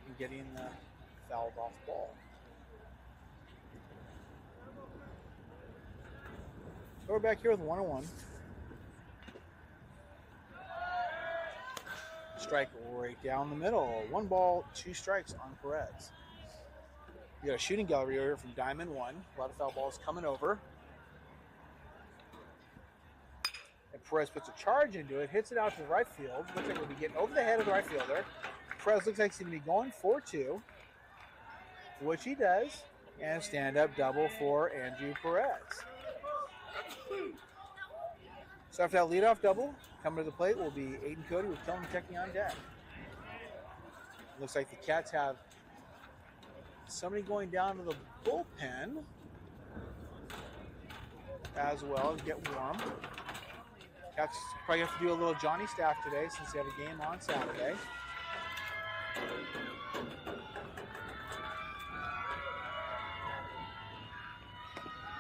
in getting the fouled off ball. So we're back here with 1-1. Strike right down the middle. 1 ball, 2 strikes on Perez. We got a shooting gallery here from Diamond 1. A lot of foul balls coming over. And Perez puts a charge into it, hits it out to the right field. Looks like we'll be getting over the head of the right fielder. Perez looks like he's going to be going 4-2, which he does. And stand-up double for Andrew Perez. So after that leadoff double, coming to the plate will be Aiden Cody with Kellen McKechnie on deck. Looks like the Cats have somebody going down to the bullpen as well to get warm. Cats probably have to do a little Johnny staff today since they have a game on Saturday.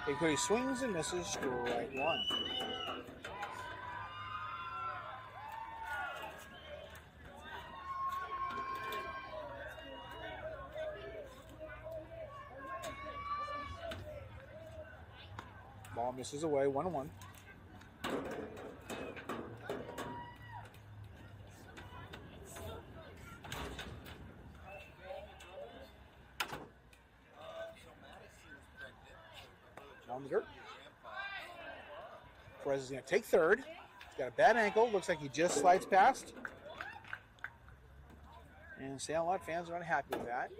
Aiden Cody swings and misses, strike 1. Ball misses away, 1-1. On the dirt. Perez is going to take third. He's got a bad ankle. Looks like he just slides past. And Sandlot fans are unhappy with that.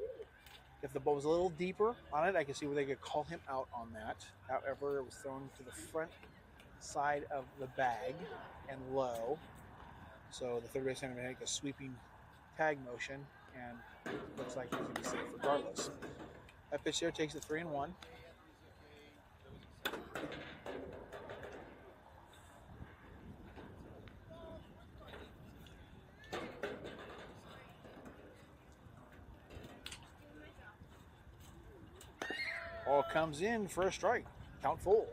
If the ball was a little deeper on it, I can see where they could call him out on that. However, it was thrown to the front side of the bag and low. So the third baseman may make a sweeping tag motion, and looks like he's going to be safe regardless. That pitch there takes it 3-1. Ball comes in for a strike. Count full.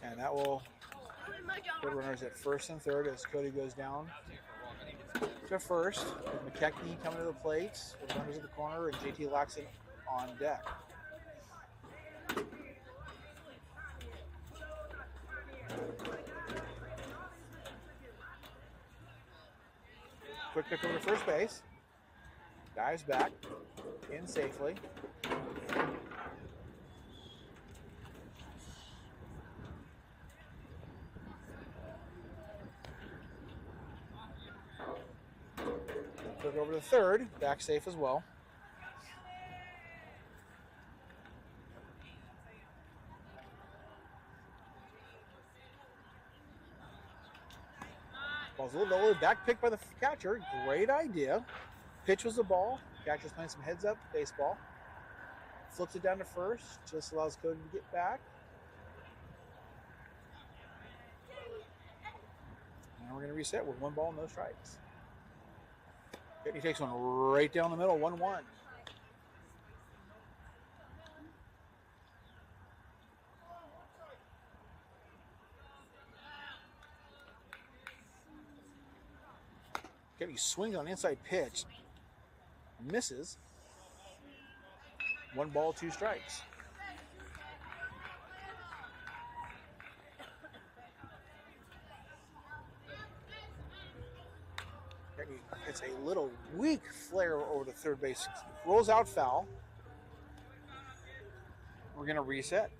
And that will put runners at first and third as Cody goes down to first. With McKechnie coming to the plate with runners at the corner and JT Laxon on deck. Quick pick over to first base. Dives back in safely. Quick over to third. Back safe as well. Ball's a little low, back pick by the catcher. Great idea. Pitch was the ball. Catcher's playing some heads up baseball. Flips it down to first. Just allows Cody to get back. And we're going to reset with 1 ball, no strikes. He takes one right down the middle, 1-1. He swings on inside pitch, misses. 1 ball, 2 strikes. It's a little weak flare over to third base. Rolls out foul. We're going to reset.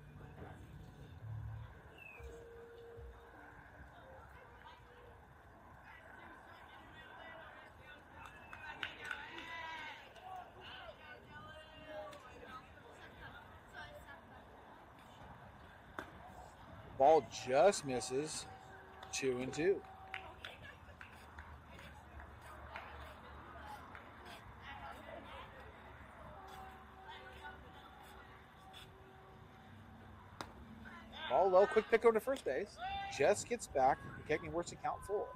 Ball just misses. 2-2. Ball low, quick pick over to first base. Just gets back. McKechnie works the count full.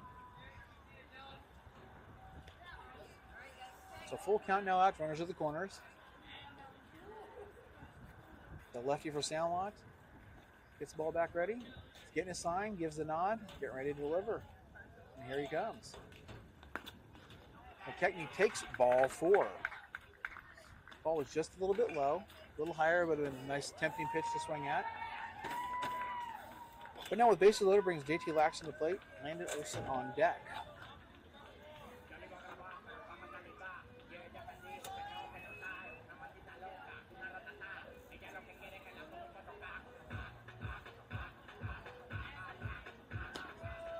So full count now out. Runners at the corners. The lefty for Sandlot gets the ball back ready. He's getting a sign, gives the nod, getting ready to deliver. And here he comes. McKechnie takes ball 4. Ball is just a little bit low, a little higher, but a nice tempting pitch to swing at. But now with bases loaded brings JT Lax to the plate. Landon Olson on deck.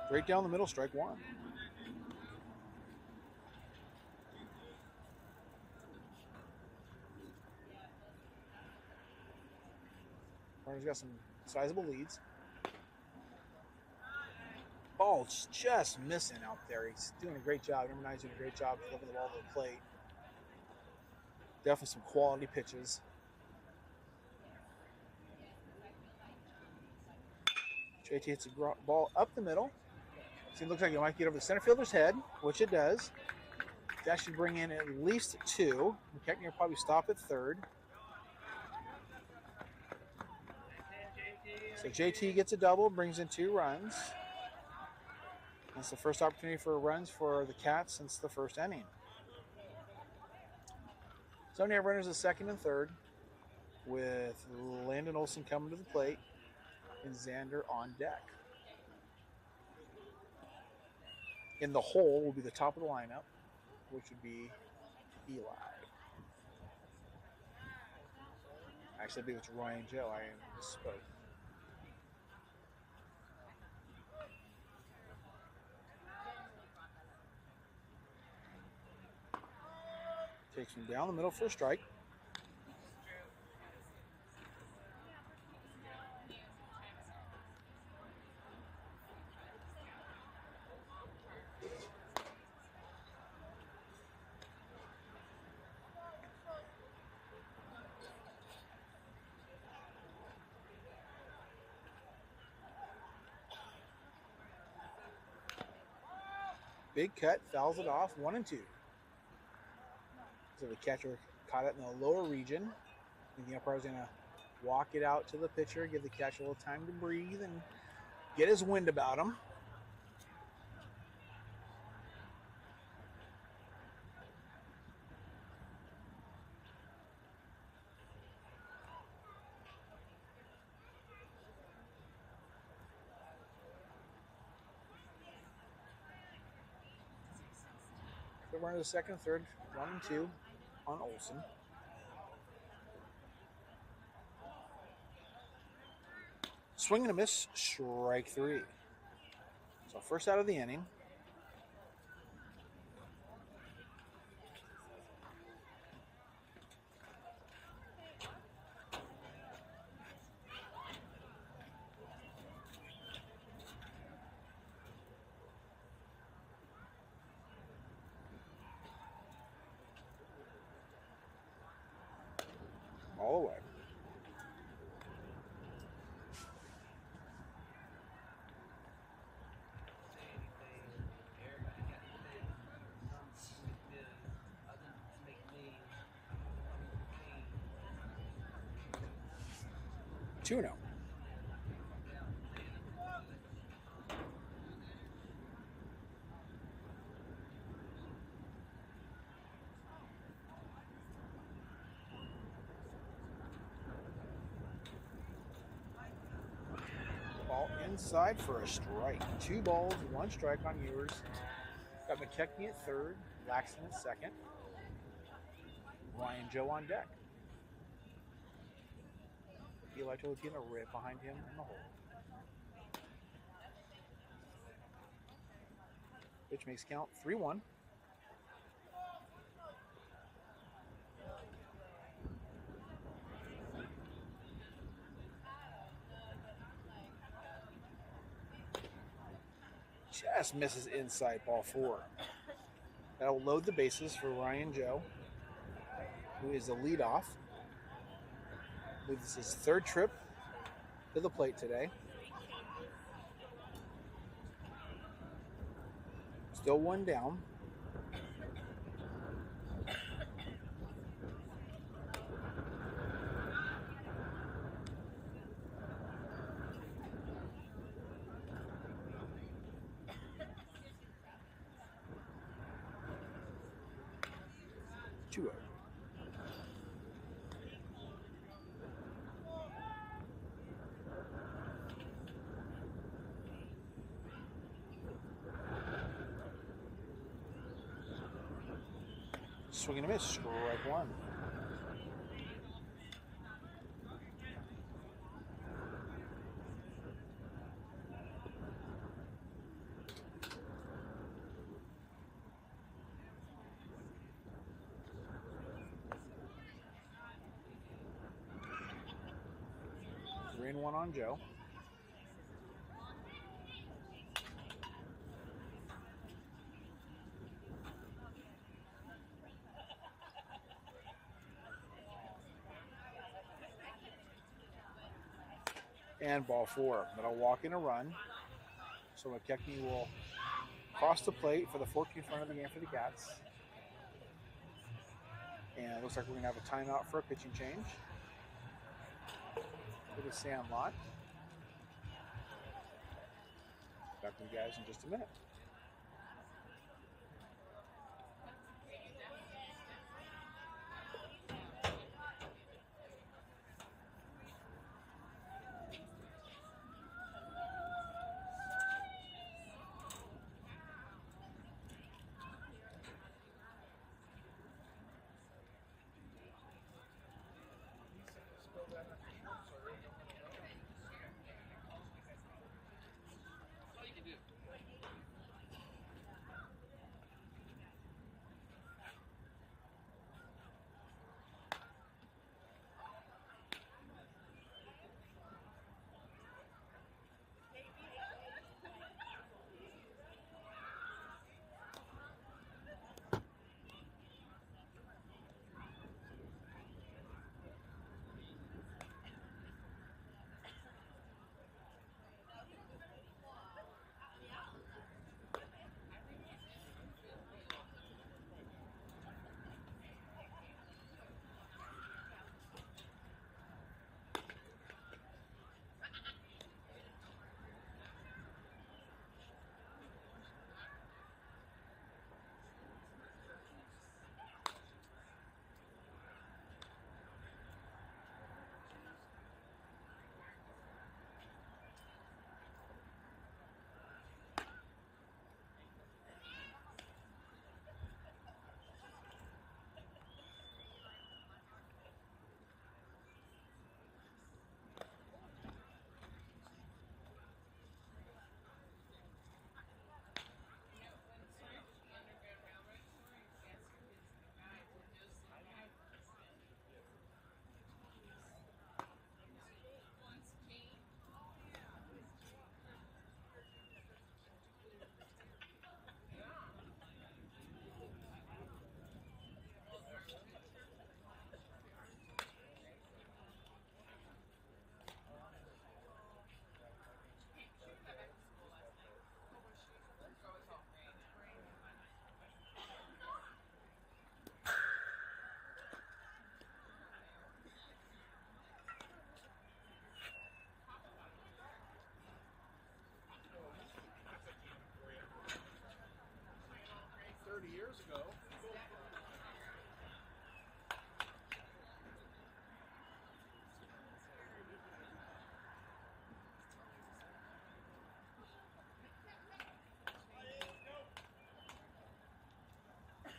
Right down the middle, strike 1. Runner's got some sizable leads. Ball's just missing out there. He's doing a great job. Number 9's doing a great job delivering the ball to the plate. Definitely some quality pitches. JT hits the ball up the middle. So it looks like it might get over the center fielder's head, which it does. That should bring in at least 2. McKechnie will probably stop at third. So JT gets a double, brings in 2 runs. That's the first opportunity for runs for the Cats since the first inning. So now runners at second and third with Landon Olson coming to the plate and Xander on deck. In the hole will be the top of the lineup, which would be Eli. Actually, I believe it's Ryan Joe. I misspoke. Takes him down the middle for a strike. Big cut, fouls it off, 1-2. So the catcher caught it in the lower region. And the umpire is going to walk it out to the pitcher, give the catcher a little time to breathe and get his wind about him. So we're into the second, third, 1-2 on Olson. Swing and a miss, strike 3. So first out of the inning. All the way. Two now. Ball inside for a strike. 2 balls, 1 strike on Ewers. Got McKechnie at third. Laxton at second. Ryan Joe on deck. Eli Tolentino right behind him in the hole. Pitch makes count 3-1. Just misses inside, ball 4. That'll load the bases for Ryan Joe, who is the leadoff. I believe this is his third trip to the plate today. Still one down. Two out. Swing and a miss, strike 1. Three and 1 on Joe. And ball 4. But I'll walk in a run. So McKechnie will cross the plate for the 14th run of the game for the Cats. And it looks like we're going to have a timeout for a pitching change for the Sandlot. Back to you guys in just a minute.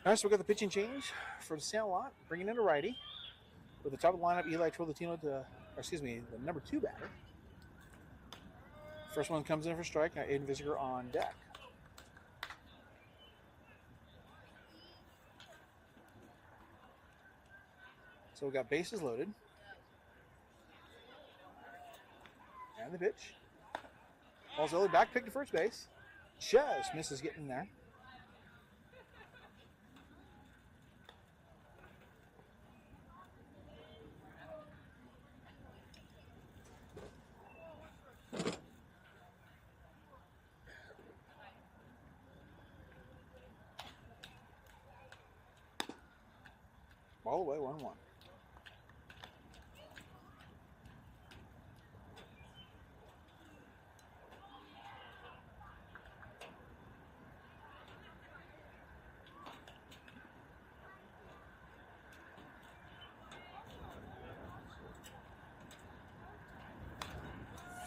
All right, so we got the pitching change for the Sandlot, bringing in a righty. With the top of the lineup, Eli Trolatino the number 2 batter. First one comes in for strike. Now Aiden Visiger on deck. So we got bases loaded. And the pitch. Ball's early back, pick to first base. Just misses getting there. Ball away, 1-1.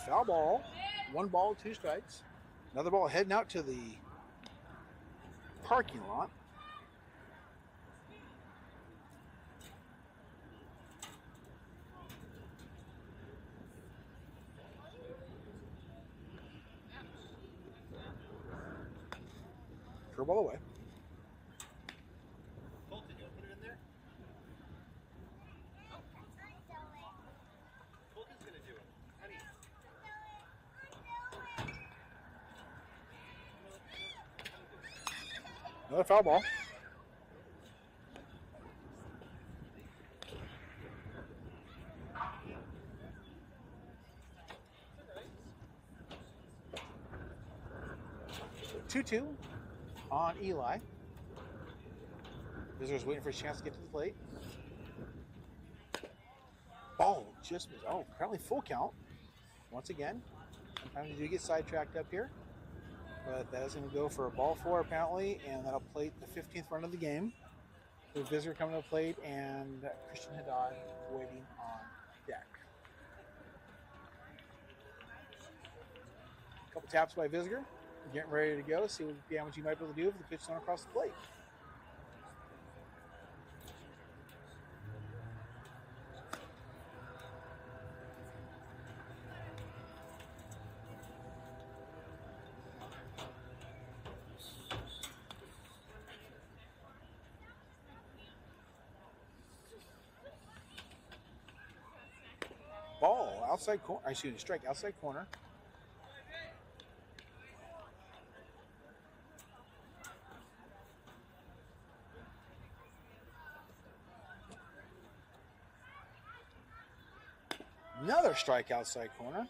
Foul ball. 1 ball, 2 strikes. Another ball heading out to the parking lot. Curveball away. Colton, you want to put it in there? Colton's going to do it. Honey. Another foul ball. So 2-2 on Eli. Visitor's waiting for a chance to get to the plate. Ball just missed. Oh, apparently full count. Once again, sometimes you do get sidetracked up here. But that is going to go for a ball 4 apparently, and that'll plate the 15th run of the game. The Visitor coming to the plate, and Christian Haddad waiting on deck. A couple taps by Visitor. Getting ready to go. See what damage you might be able to do if the pitch is thrown across the plate. Ball outside corner. Excuse me, strike outside corner. Another strike outside corner.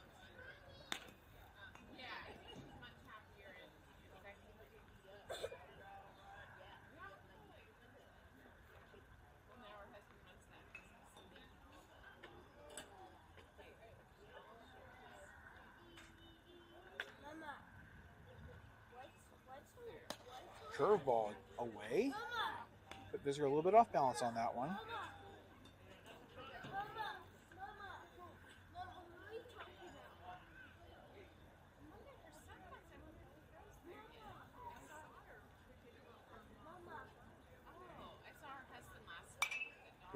Curveball away. Put Visitor a little bit off balance on that one.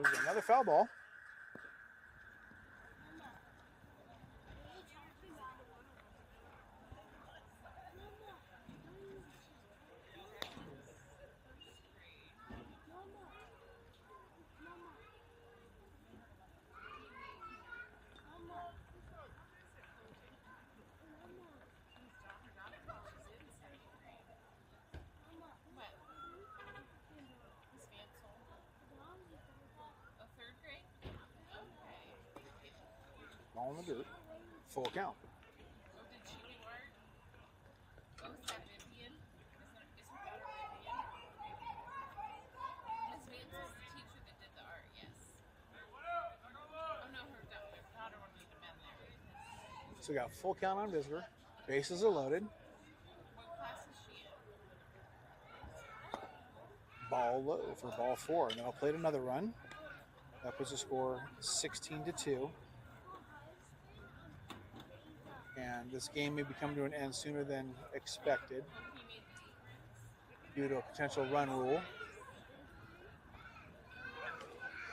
There's another foul ball. Ball in the dirt. Full count. So we got full count on Visitor. Bases are loaded. Ball low for ball 4. And then I'll play another run. That puts the score 16-2. And this game may be coming to an end sooner than expected due to a potential run rule.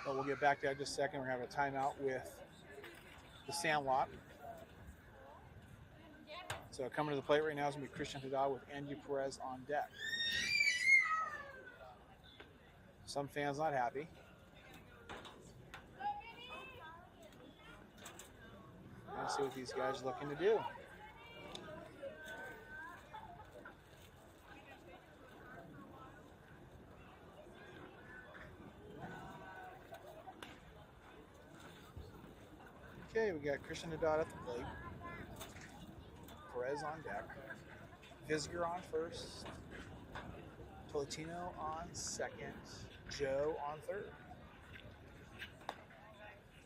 But we'll get back to that in just a second. We're going to have a timeout with the Sandlot. So coming to the plate right now is going to be Christian Haddad with Andy Perez on deck. Some fans not happy. Let's see what these guys are looking to do. Okay, we got Christian Haddad at the plate. Perez on deck. Visger on first. Tolentino on second. Joe on third.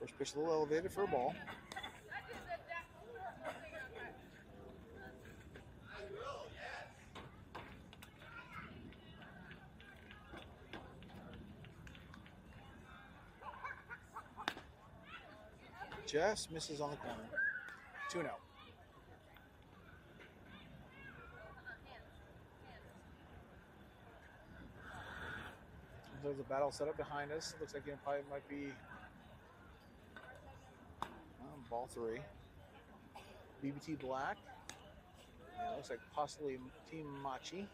First pitch a little elevated for a ball. Just misses on the corner. 2-0. There's a battle set up behind us. Looks like it probably might be ball 3. BBT Black. And it looks like possibly Team Machi.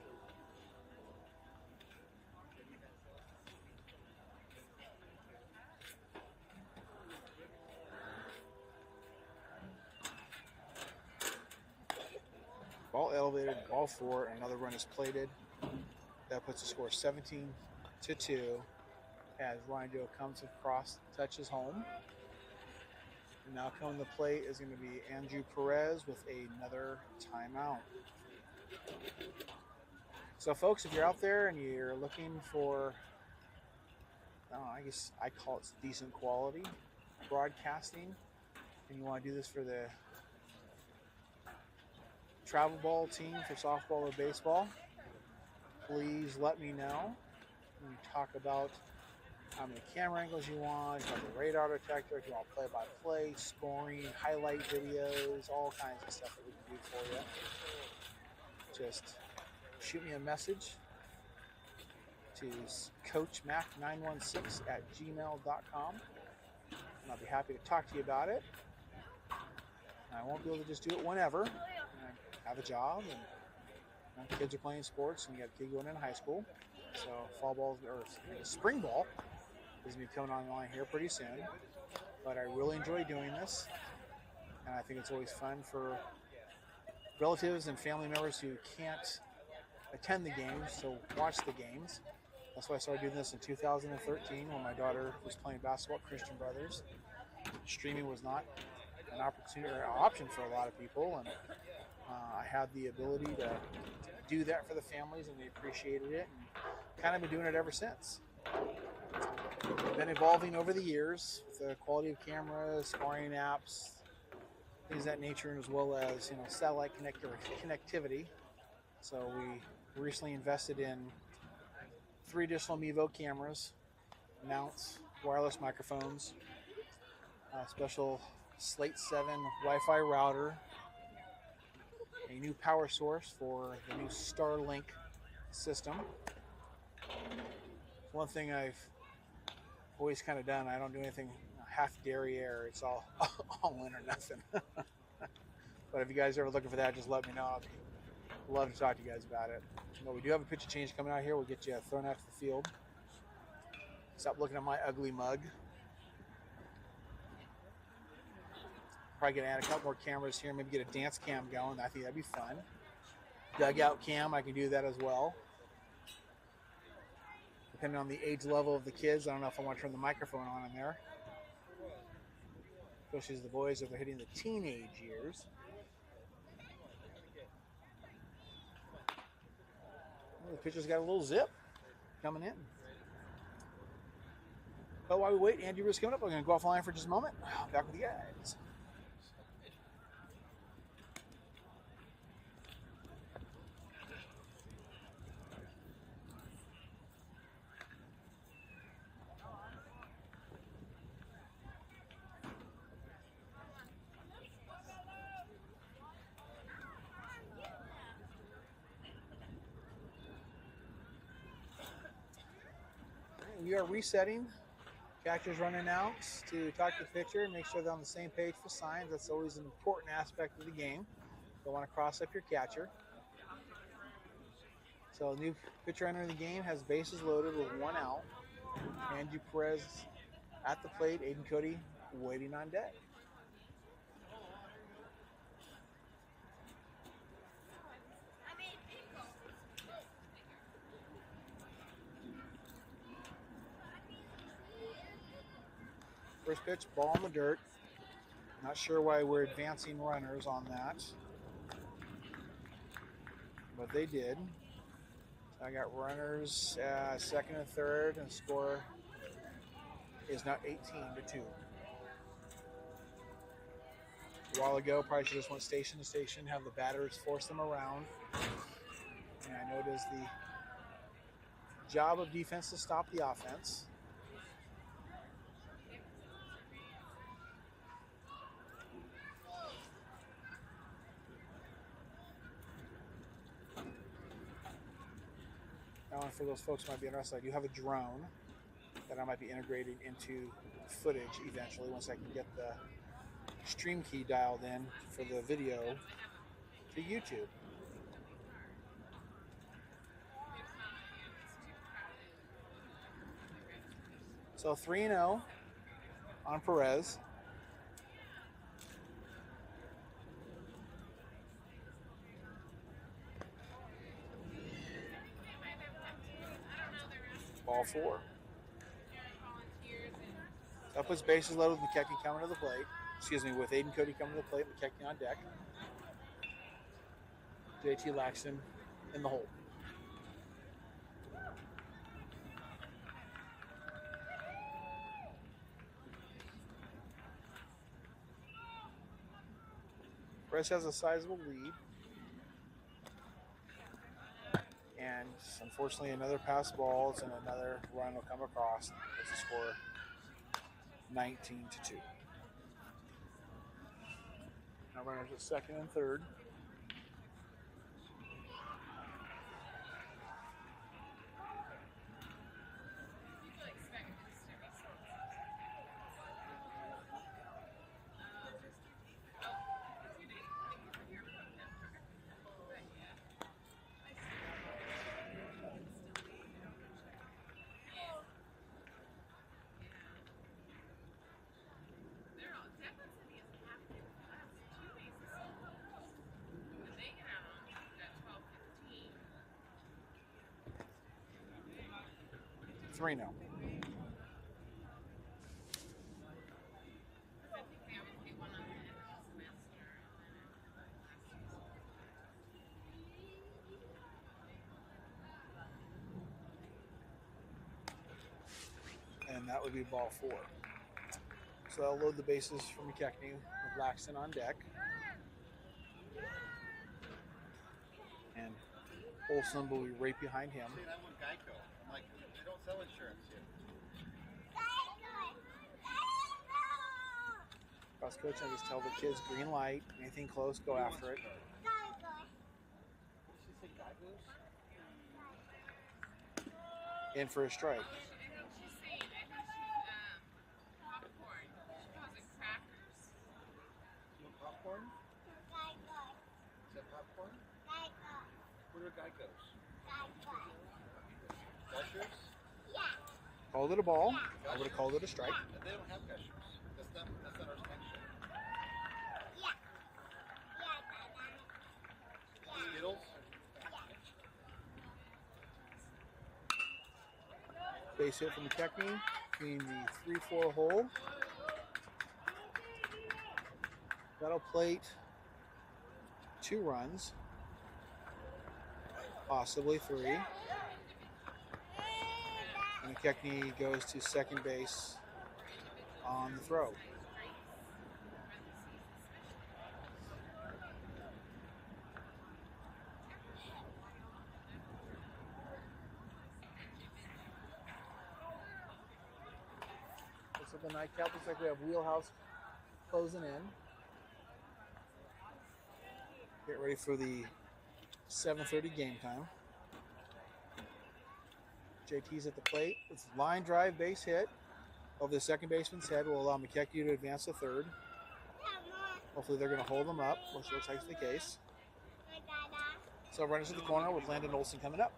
Ball elevated, ball 4, and another run is plated. That puts the score 17-2 as Ryan Joe comes across, touches home. And now coming to the plate is going to be Andrew Perez with another timeout. So folks, if you're out there and you're looking for, I don't know, I guess I call it decent quality broadcasting, and you want to do this for the travel ball team for softball or baseball, please let me know. We talk about how many camera angles you want, you want the radar detector, if you want play-by-play, scoring, highlight videos, all kinds of stuff that we can do for you. Just shoot me a message to coachmac916@gmail.com, and I'll be happy to talk to you about it. And I won't be able to just do it whenever. I have a job, and my kids are playing sports, and we got a kid going in high school. So fall ball, or spring ball, is going to be coming online here pretty soon. But I really enjoy doing this, and I think it's always fun for relatives and family members who can't attend the games to watch the games. That's why I started doing this in 2013 when my daughter was playing basketball at Christian Brothers. Streaming was not an opportunity or an option for a lot of people, and I had the ability to do that for the families, and they appreciated it, and kind of been doing it ever since. Been evolving over the years with the quality of cameras, scoring apps, things of that nature, and as well as satellite connectivity. So we recently invested in 3 additional Mevo cameras, mounts, wireless microphones, a special Slate 7 Wi-Fi router, a new power source for the new Starlink system. One thing I've always kind of done, I don't do anything half derriere. It's all in or nothing. But if you guys are ever looking for that, just let me know. I'd love to talk to you guys about it. But we do have a pitcher change coming out here. We'll get you thrown out to the field. Stop looking at my ugly mug. Probably gonna add a couple more cameras here, maybe get a dance cam going. I think that'd be fun. Dugout cam, I can do that as well. Depending on the age level of the kids, I don't know if I want to turn the microphone on in there. Especially as the boys, if they're hitting the teenage years. Well, the pitcher's got a little zip coming in. But while we wait, Andy Ruiz coming up. We're going to go offline for just a moment. Back with you guys. We are resetting Catcher's running out to talk to the pitcher and make sure they're on the same page for signs. That's always an important aspect of the game. Don't want to cross up your catcher. So new pitcher entering the game has bases loaded with 1 out. Andrew Perez at the plate. Aiden Cody waiting on deck. First pitch, ball in the dirt. Not sure why we're advancing runners on that, but they did. So I got runners second and third, and score is now 18-2. A while ago, probably should just went station to station, have the batters force them around. And I know it is the job of defense to stop the offense. And for those folks who might be interested, I do have a drone that I might be integrating into footage eventually once I can get the stream key dialed in for the video to YouTube. So 3-0 on Perez. Ball 4. That puts bases loaded with McKechnie coming to the plate. Excuse me, with Aiden Cody coming to the plate, McKechnie on deck. JT Laxton in the hole. Perez has a sizable lead. And unfortunately, another pass balls and another run will come across. It's a score 19-2. Now runners at second and third. Three now. And that would be ball 4. So I'll load the bases for McKechnie with Laxton on deck. And Olson will be right behind him. See, that one Geico. I'm like, they don't sell insurance here. Cross coach, I just tell the kids green light. Anything close, go after it. What did she say, Geicos? In for a strike. You want popcorn? Is that popcorn? What are Geicos? Gushers? Called it a ball. I would have called it a strike. They don't have gushers. That's not our section. Skittles? Base hit from McKechnie in the 3-4 hole. That'll plate 2 runs, possibly 3. And McKechnie goes to second base on the throw. Looks like the nightcap. Looks like we have Wheelhouse closing in. Get ready for the 7:30 game time. JT's at the plate. It's line drive, base hit. over the second baseman's head will allow McKechnie to advance to third. Hopefully they're going to hold him up, which looks like the case. So runners at the corner with Landon Olson coming up.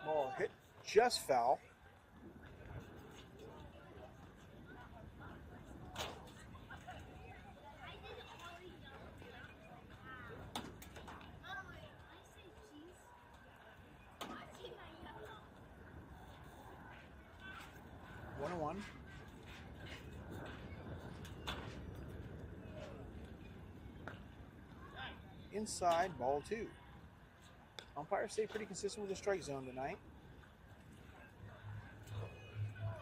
Ball hit just foul. One and one. Inside, ball two. Umpires stay pretty consistent with the strike zone tonight.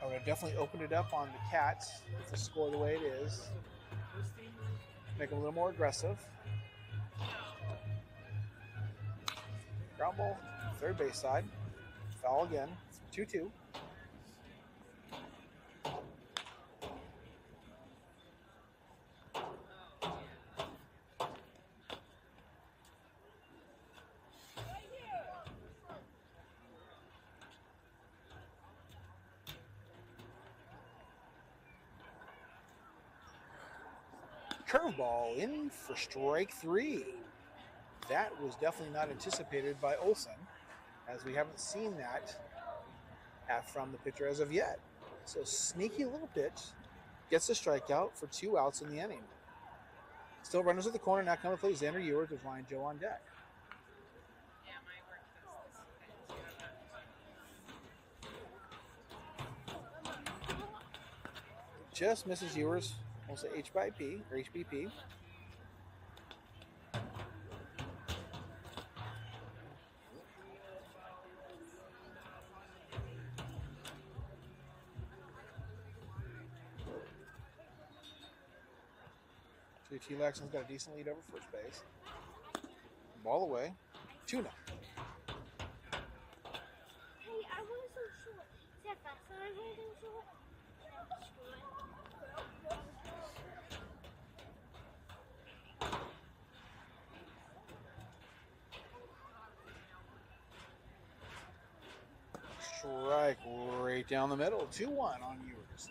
I would have definitely opened it up on the Cats with the score the way it is. Make them a little more aggressive. Ground ball, third base side. Foul again. 2-2. Curveball in for strike three. That was definitely not anticipated by Olson, as we haven't seen that from the pitcher as of yet. So sneaky little pitch, gets the strikeout for 2 outs in the inning. Still runners at the corner, now coming to play Xander Ewers with Ryan Joe on deck. Just misses Ewers. Also H by P or HBP. T. Laxton's got a decent lead over first base. Ball away. 2-0. Hey, I was so short. Is that faster than I was so short? Strike right down the middle. 2-1 on Ewers.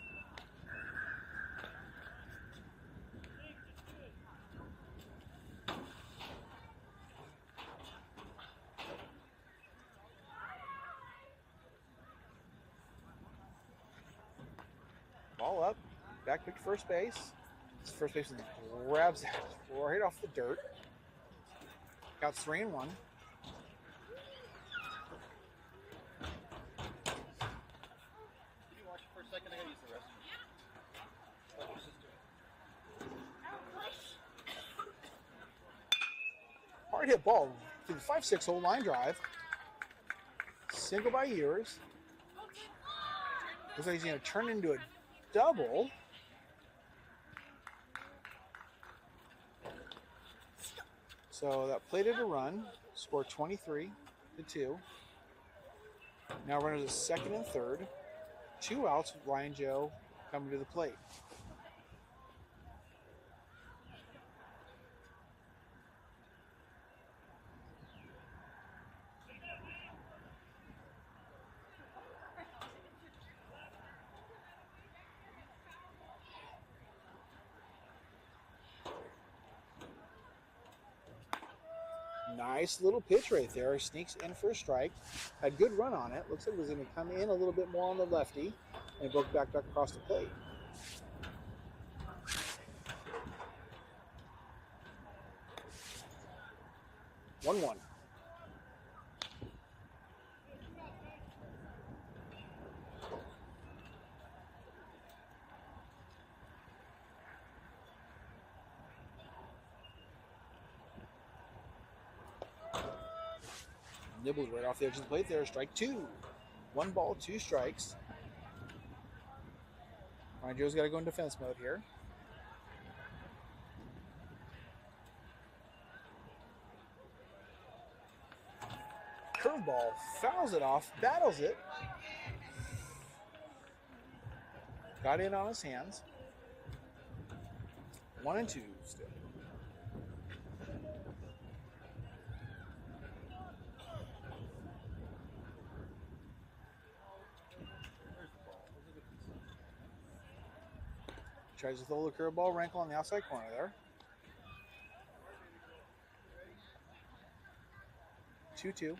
Ball up. Back pick to first base. First baseman grabs it right off the dirt. Counts 3-1. Hard hit ball through the 5-6 hole line drive. Single by Ewers. Looks like he's going to turn into a double. So that plated a run. Score 23-2. Now runners at second and third. 2 outs with Ryan Joe coming to the plate. Nice little pitch right there. Sneaks in for a strike. Had good run on it. Looks like it was going to come in a little bit more on the lefty. And it broke back across the plate. One. Nibbles right off the edge of the plate there. Strike two. 1 ball, 2 strikes. Ryan Joe's got to go in defense mode here. Curveball, fouls it off, battles it. Got in on his hands. 1 and 2 still. Tries to throw the curveball, Rankle on the outside corner there. 2-2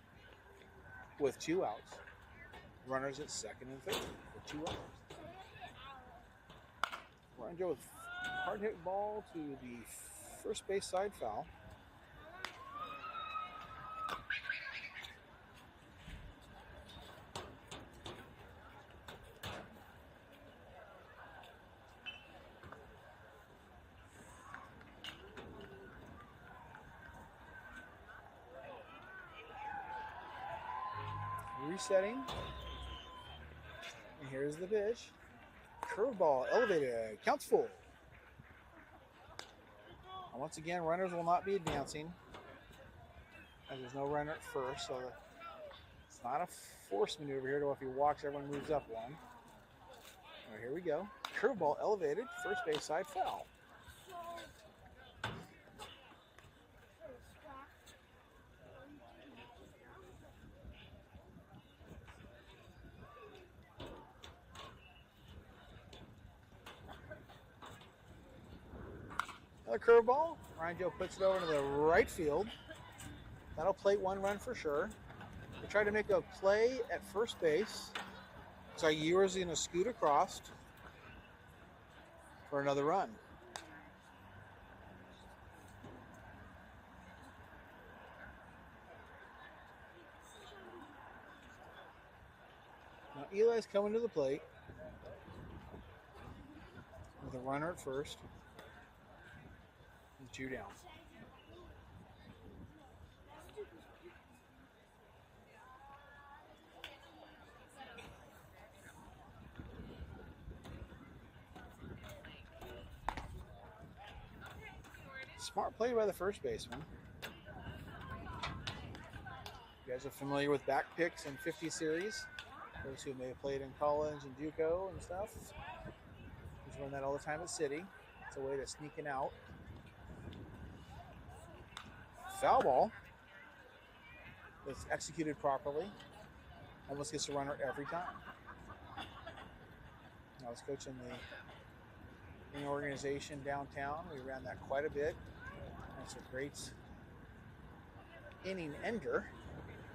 with 2 outs. Runners at second and third with 2 runners. Ryan Joe with hard hit ball to the first base side foul. Resetting. And here's the pitch. Curveball elevated. Counts full. And once again, runners will not be advancing, as there's no runner at first, so it's not a force maneuver here. If he walks, everyone moves up one. All right, here we go. Curveball elevated. First base side foul. Another curveball. Ryan Joe puts it over to the right field. That'll plate 1 run for sure. We try to make a play at first base. So Ewer's going to scoot across for another run. Now Eli's coming to the plate with a runner at first. 2 down. Smart play by the first baseman. You guys are familiar with back picks and 50 series. Those who may have played in college and JUCO and stuff. We run that all the time at City. It's a way to sneak in out. Foul ball. It's executed properly. Almost gets a runner every time. I was coaching the organization downtown. We ran that quite a bit. That's a great inning ender,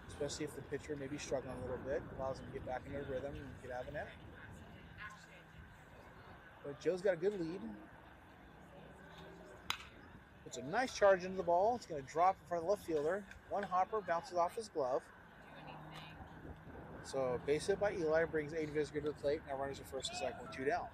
especially if the pitcher may be struggling a little bit. Allows them to get back into rhythm and get out of the net. But Joe's got a good lead. It's a nice charge into the ball. It's going to drop in front of the left fielder. One hopper bounces off his glove. So base hit by Eli brings Aiden Visger to the plate. Now runners are first and second with 2 down.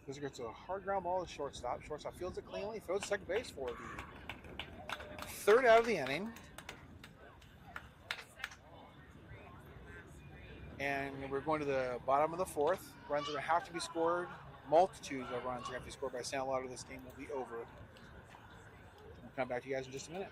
Visger gets a hard ground ball to shortstop. Shortstop fields it cleanly, throws to second base for the 3rd out of the inning. And we're going to the bottom of the 4th. Runs are going to have to be scored. Multitudes of runs are going to have to be scored by Sandlot, or this game will be over. I'll come back to you guys in just a minute.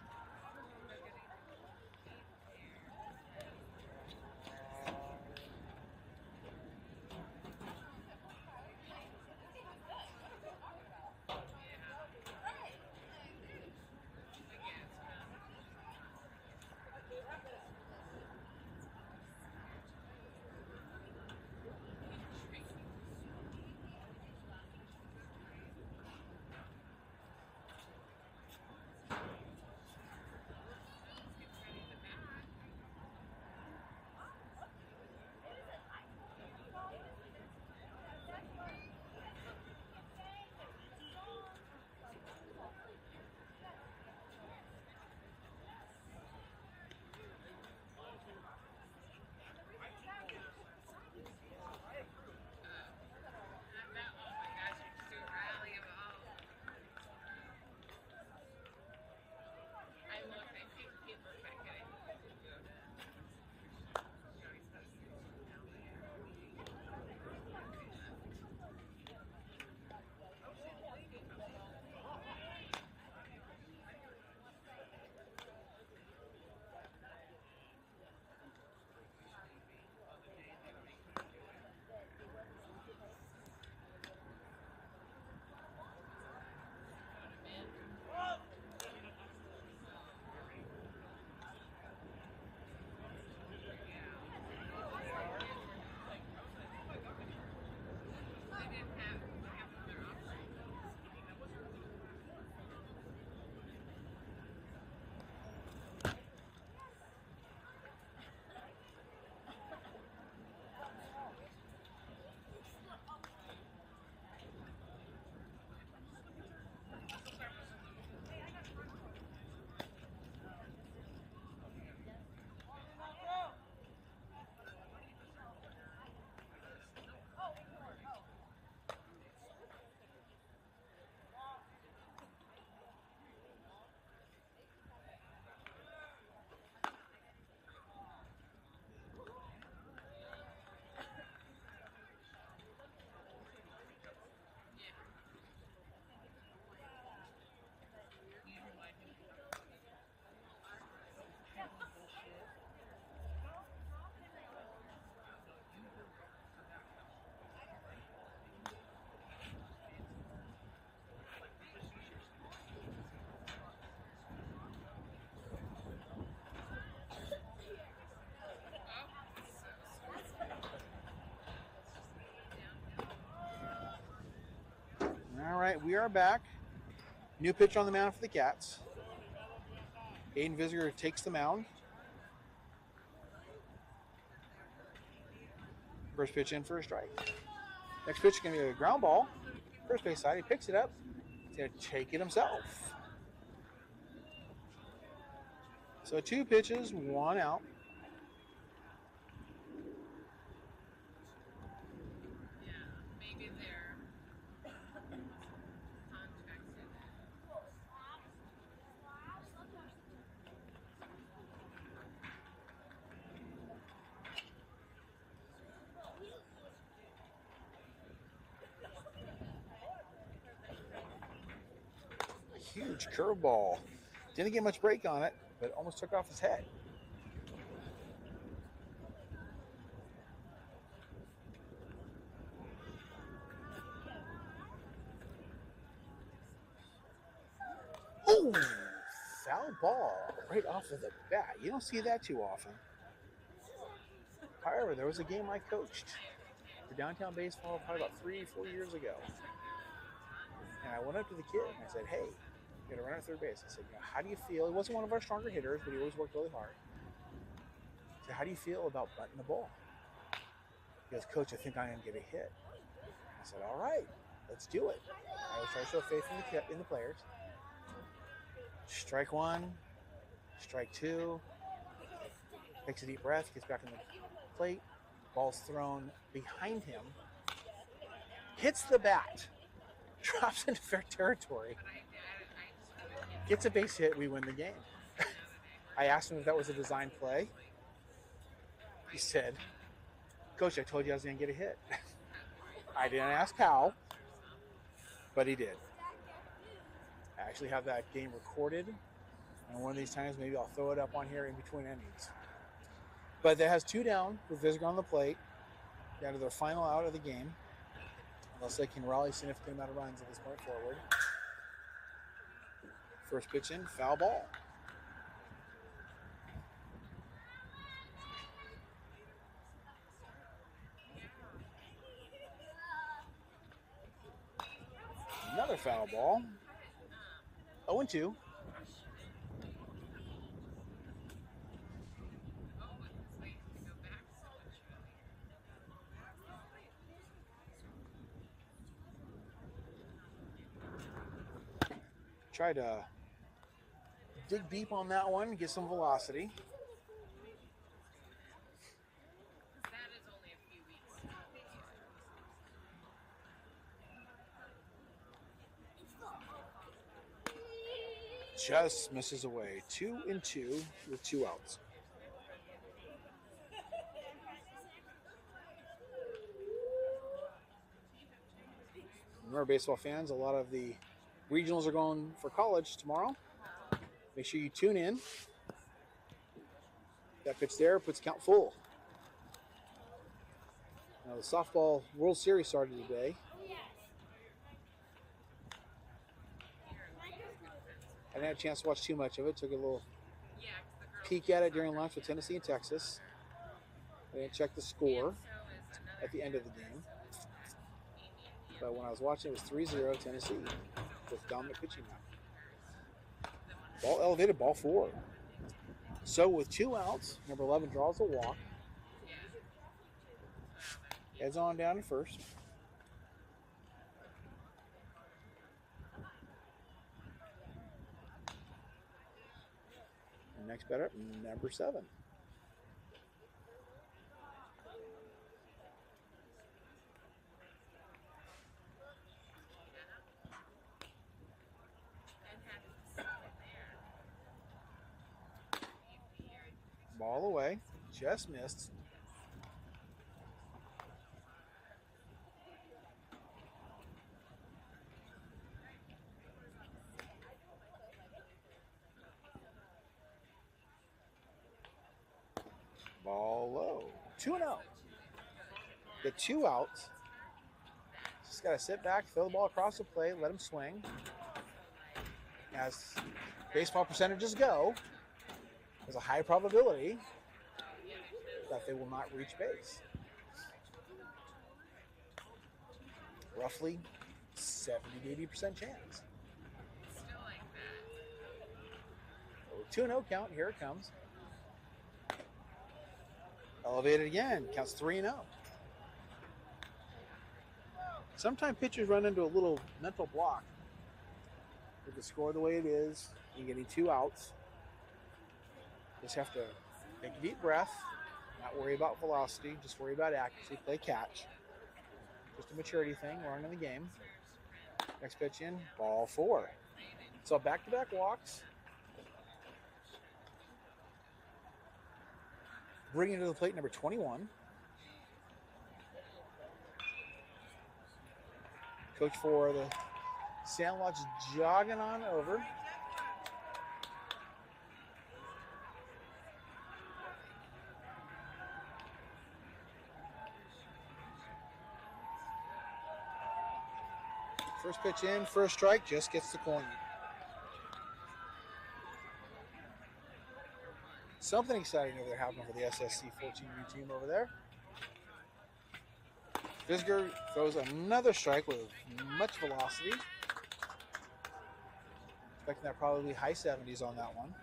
All right, we are back. New pitcher on the mound for the Cats. Aiden Visiger takes the mound. First pitch in for a strike. Next pitch is going to be a ground ball. First base side, he picks it up. He's going to take it himself. So 2 pitches, 1 out. Maybe their contracts in Huge curveball. Didn't get much break on it, but almost took off his head. Oh, foul ball right off of the bat. You don't see that too often. However, there was a game I coached for downtown baseball probably about 3-4 years ago. And I went up to the kid and I said, hey, you got to run at third base. I said, how do you feel? He wasn't one of our stronger hitters, but he always worked really hard. I said, how do you feel about butting the ball? He goes, Coach, I think I'm going to get a hit. I said, all right, let's do it. I was trying to show faith in the players. Strike 1, strike 2, takes a deep breath, gets back on the plate, ball's thrown behind him, hits the bat, drops into fair territory, gets a base hit, we win the game. I asked him if that was a design play. He said, Coach, I told you I was going to get a hit. I didn't ask how, but he did. I actually have that game recorded, and one of these times maybe I'll throw it up on here in between innings. But that has 2 down with Visiger on the plate, down to their final out of the game, unless they can rally a significant amount of runs at this point forward. First pitch in, foul ball. Another foul ball. 0-2. Try to dig deep on that one, get some velocity. that is only a few weeks. Just misses away. 2-2 with 2 outs. Remember, baseball fans, a lot of the regionals are going for college tomorrow. Make sure you tune in. That pitch there puts count full. Now the softball World Series started today. I didn't have a chance to watch too much of it. Took a little peek at it during lunch with Tennessee and Texas. I didn't check the score at the end of the game. But when I was watching, it was 3-0 Tennessee with dominant pitching now. Ball elevated, ball 4. So with 2 outs, number 11 draws a walk. Heads on down to first. And next batter, number 7. Ball away, just missed. Ball low. 2-0. Get 2 outs. Just got to sit back, throw the ball across the plate, let him swing. As baseball percentages go, there's a high probability that they will not reach base. Roughly 70 to 80% chance. Still like that. 2-0 count. Here it comes. Elevated again. Counts 3-0. Sometimes pitchers run into a little mental block with the score the way it is and getting 2 outs. Just have to take a deep breath, not worry about velocity, just worry about accuracy, play catch. Just a maturity thing, learning the game. Next pitch in, ball 4. So back-to-back walks. Bringing to the plate number 21. Coach for the Sandlot's jogging on over. First pitch in, first strike, just gets the coin. Something exciting over there happening for the SSC 14U team over there. Fisger throws another strike with much velocity. Expecting that probably high 70s on that one.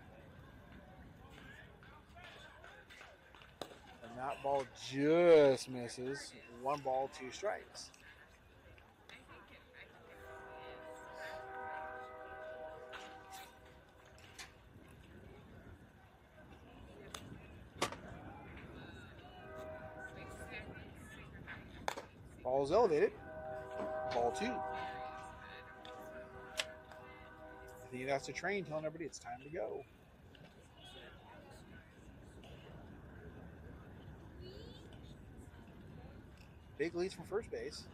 And that ball just misses. 1 ball, 2 strikes. Ball's elevated. Ball 2. I think that's the train telling everybody it's time to go. Big leads from first base.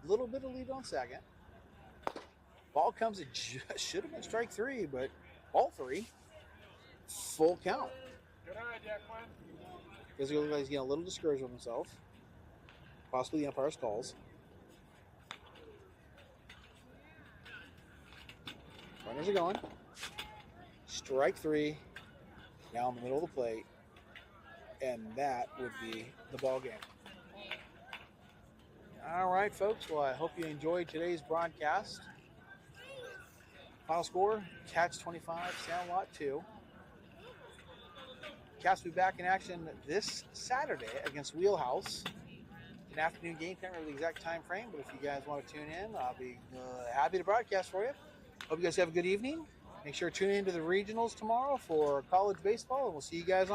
A little bit of lead on second. Ball comes, it just should have been strike 3, but ball 3. Full count. Good eye, Declan. Because he looks like he's getting a little discouraged with himself. Possibly the umpire's calls. Runners are going. Strike 3. Down the middle of the plate. And that would be the ball game. All right, folks. Well, I hope you enjoyed today's broadcast. Final score, Cats 25, Sandlot 2. Cats will be back in action this Saturday against Wheelhouse. An afternoon game, can't remember the exact time frame, but if you guys want to tune in, I'll be happy to broadcast for you. Hope you guys have a good evening. Make sure to tune in to the regionals tomorrow for college baseball, and we'll see you guys on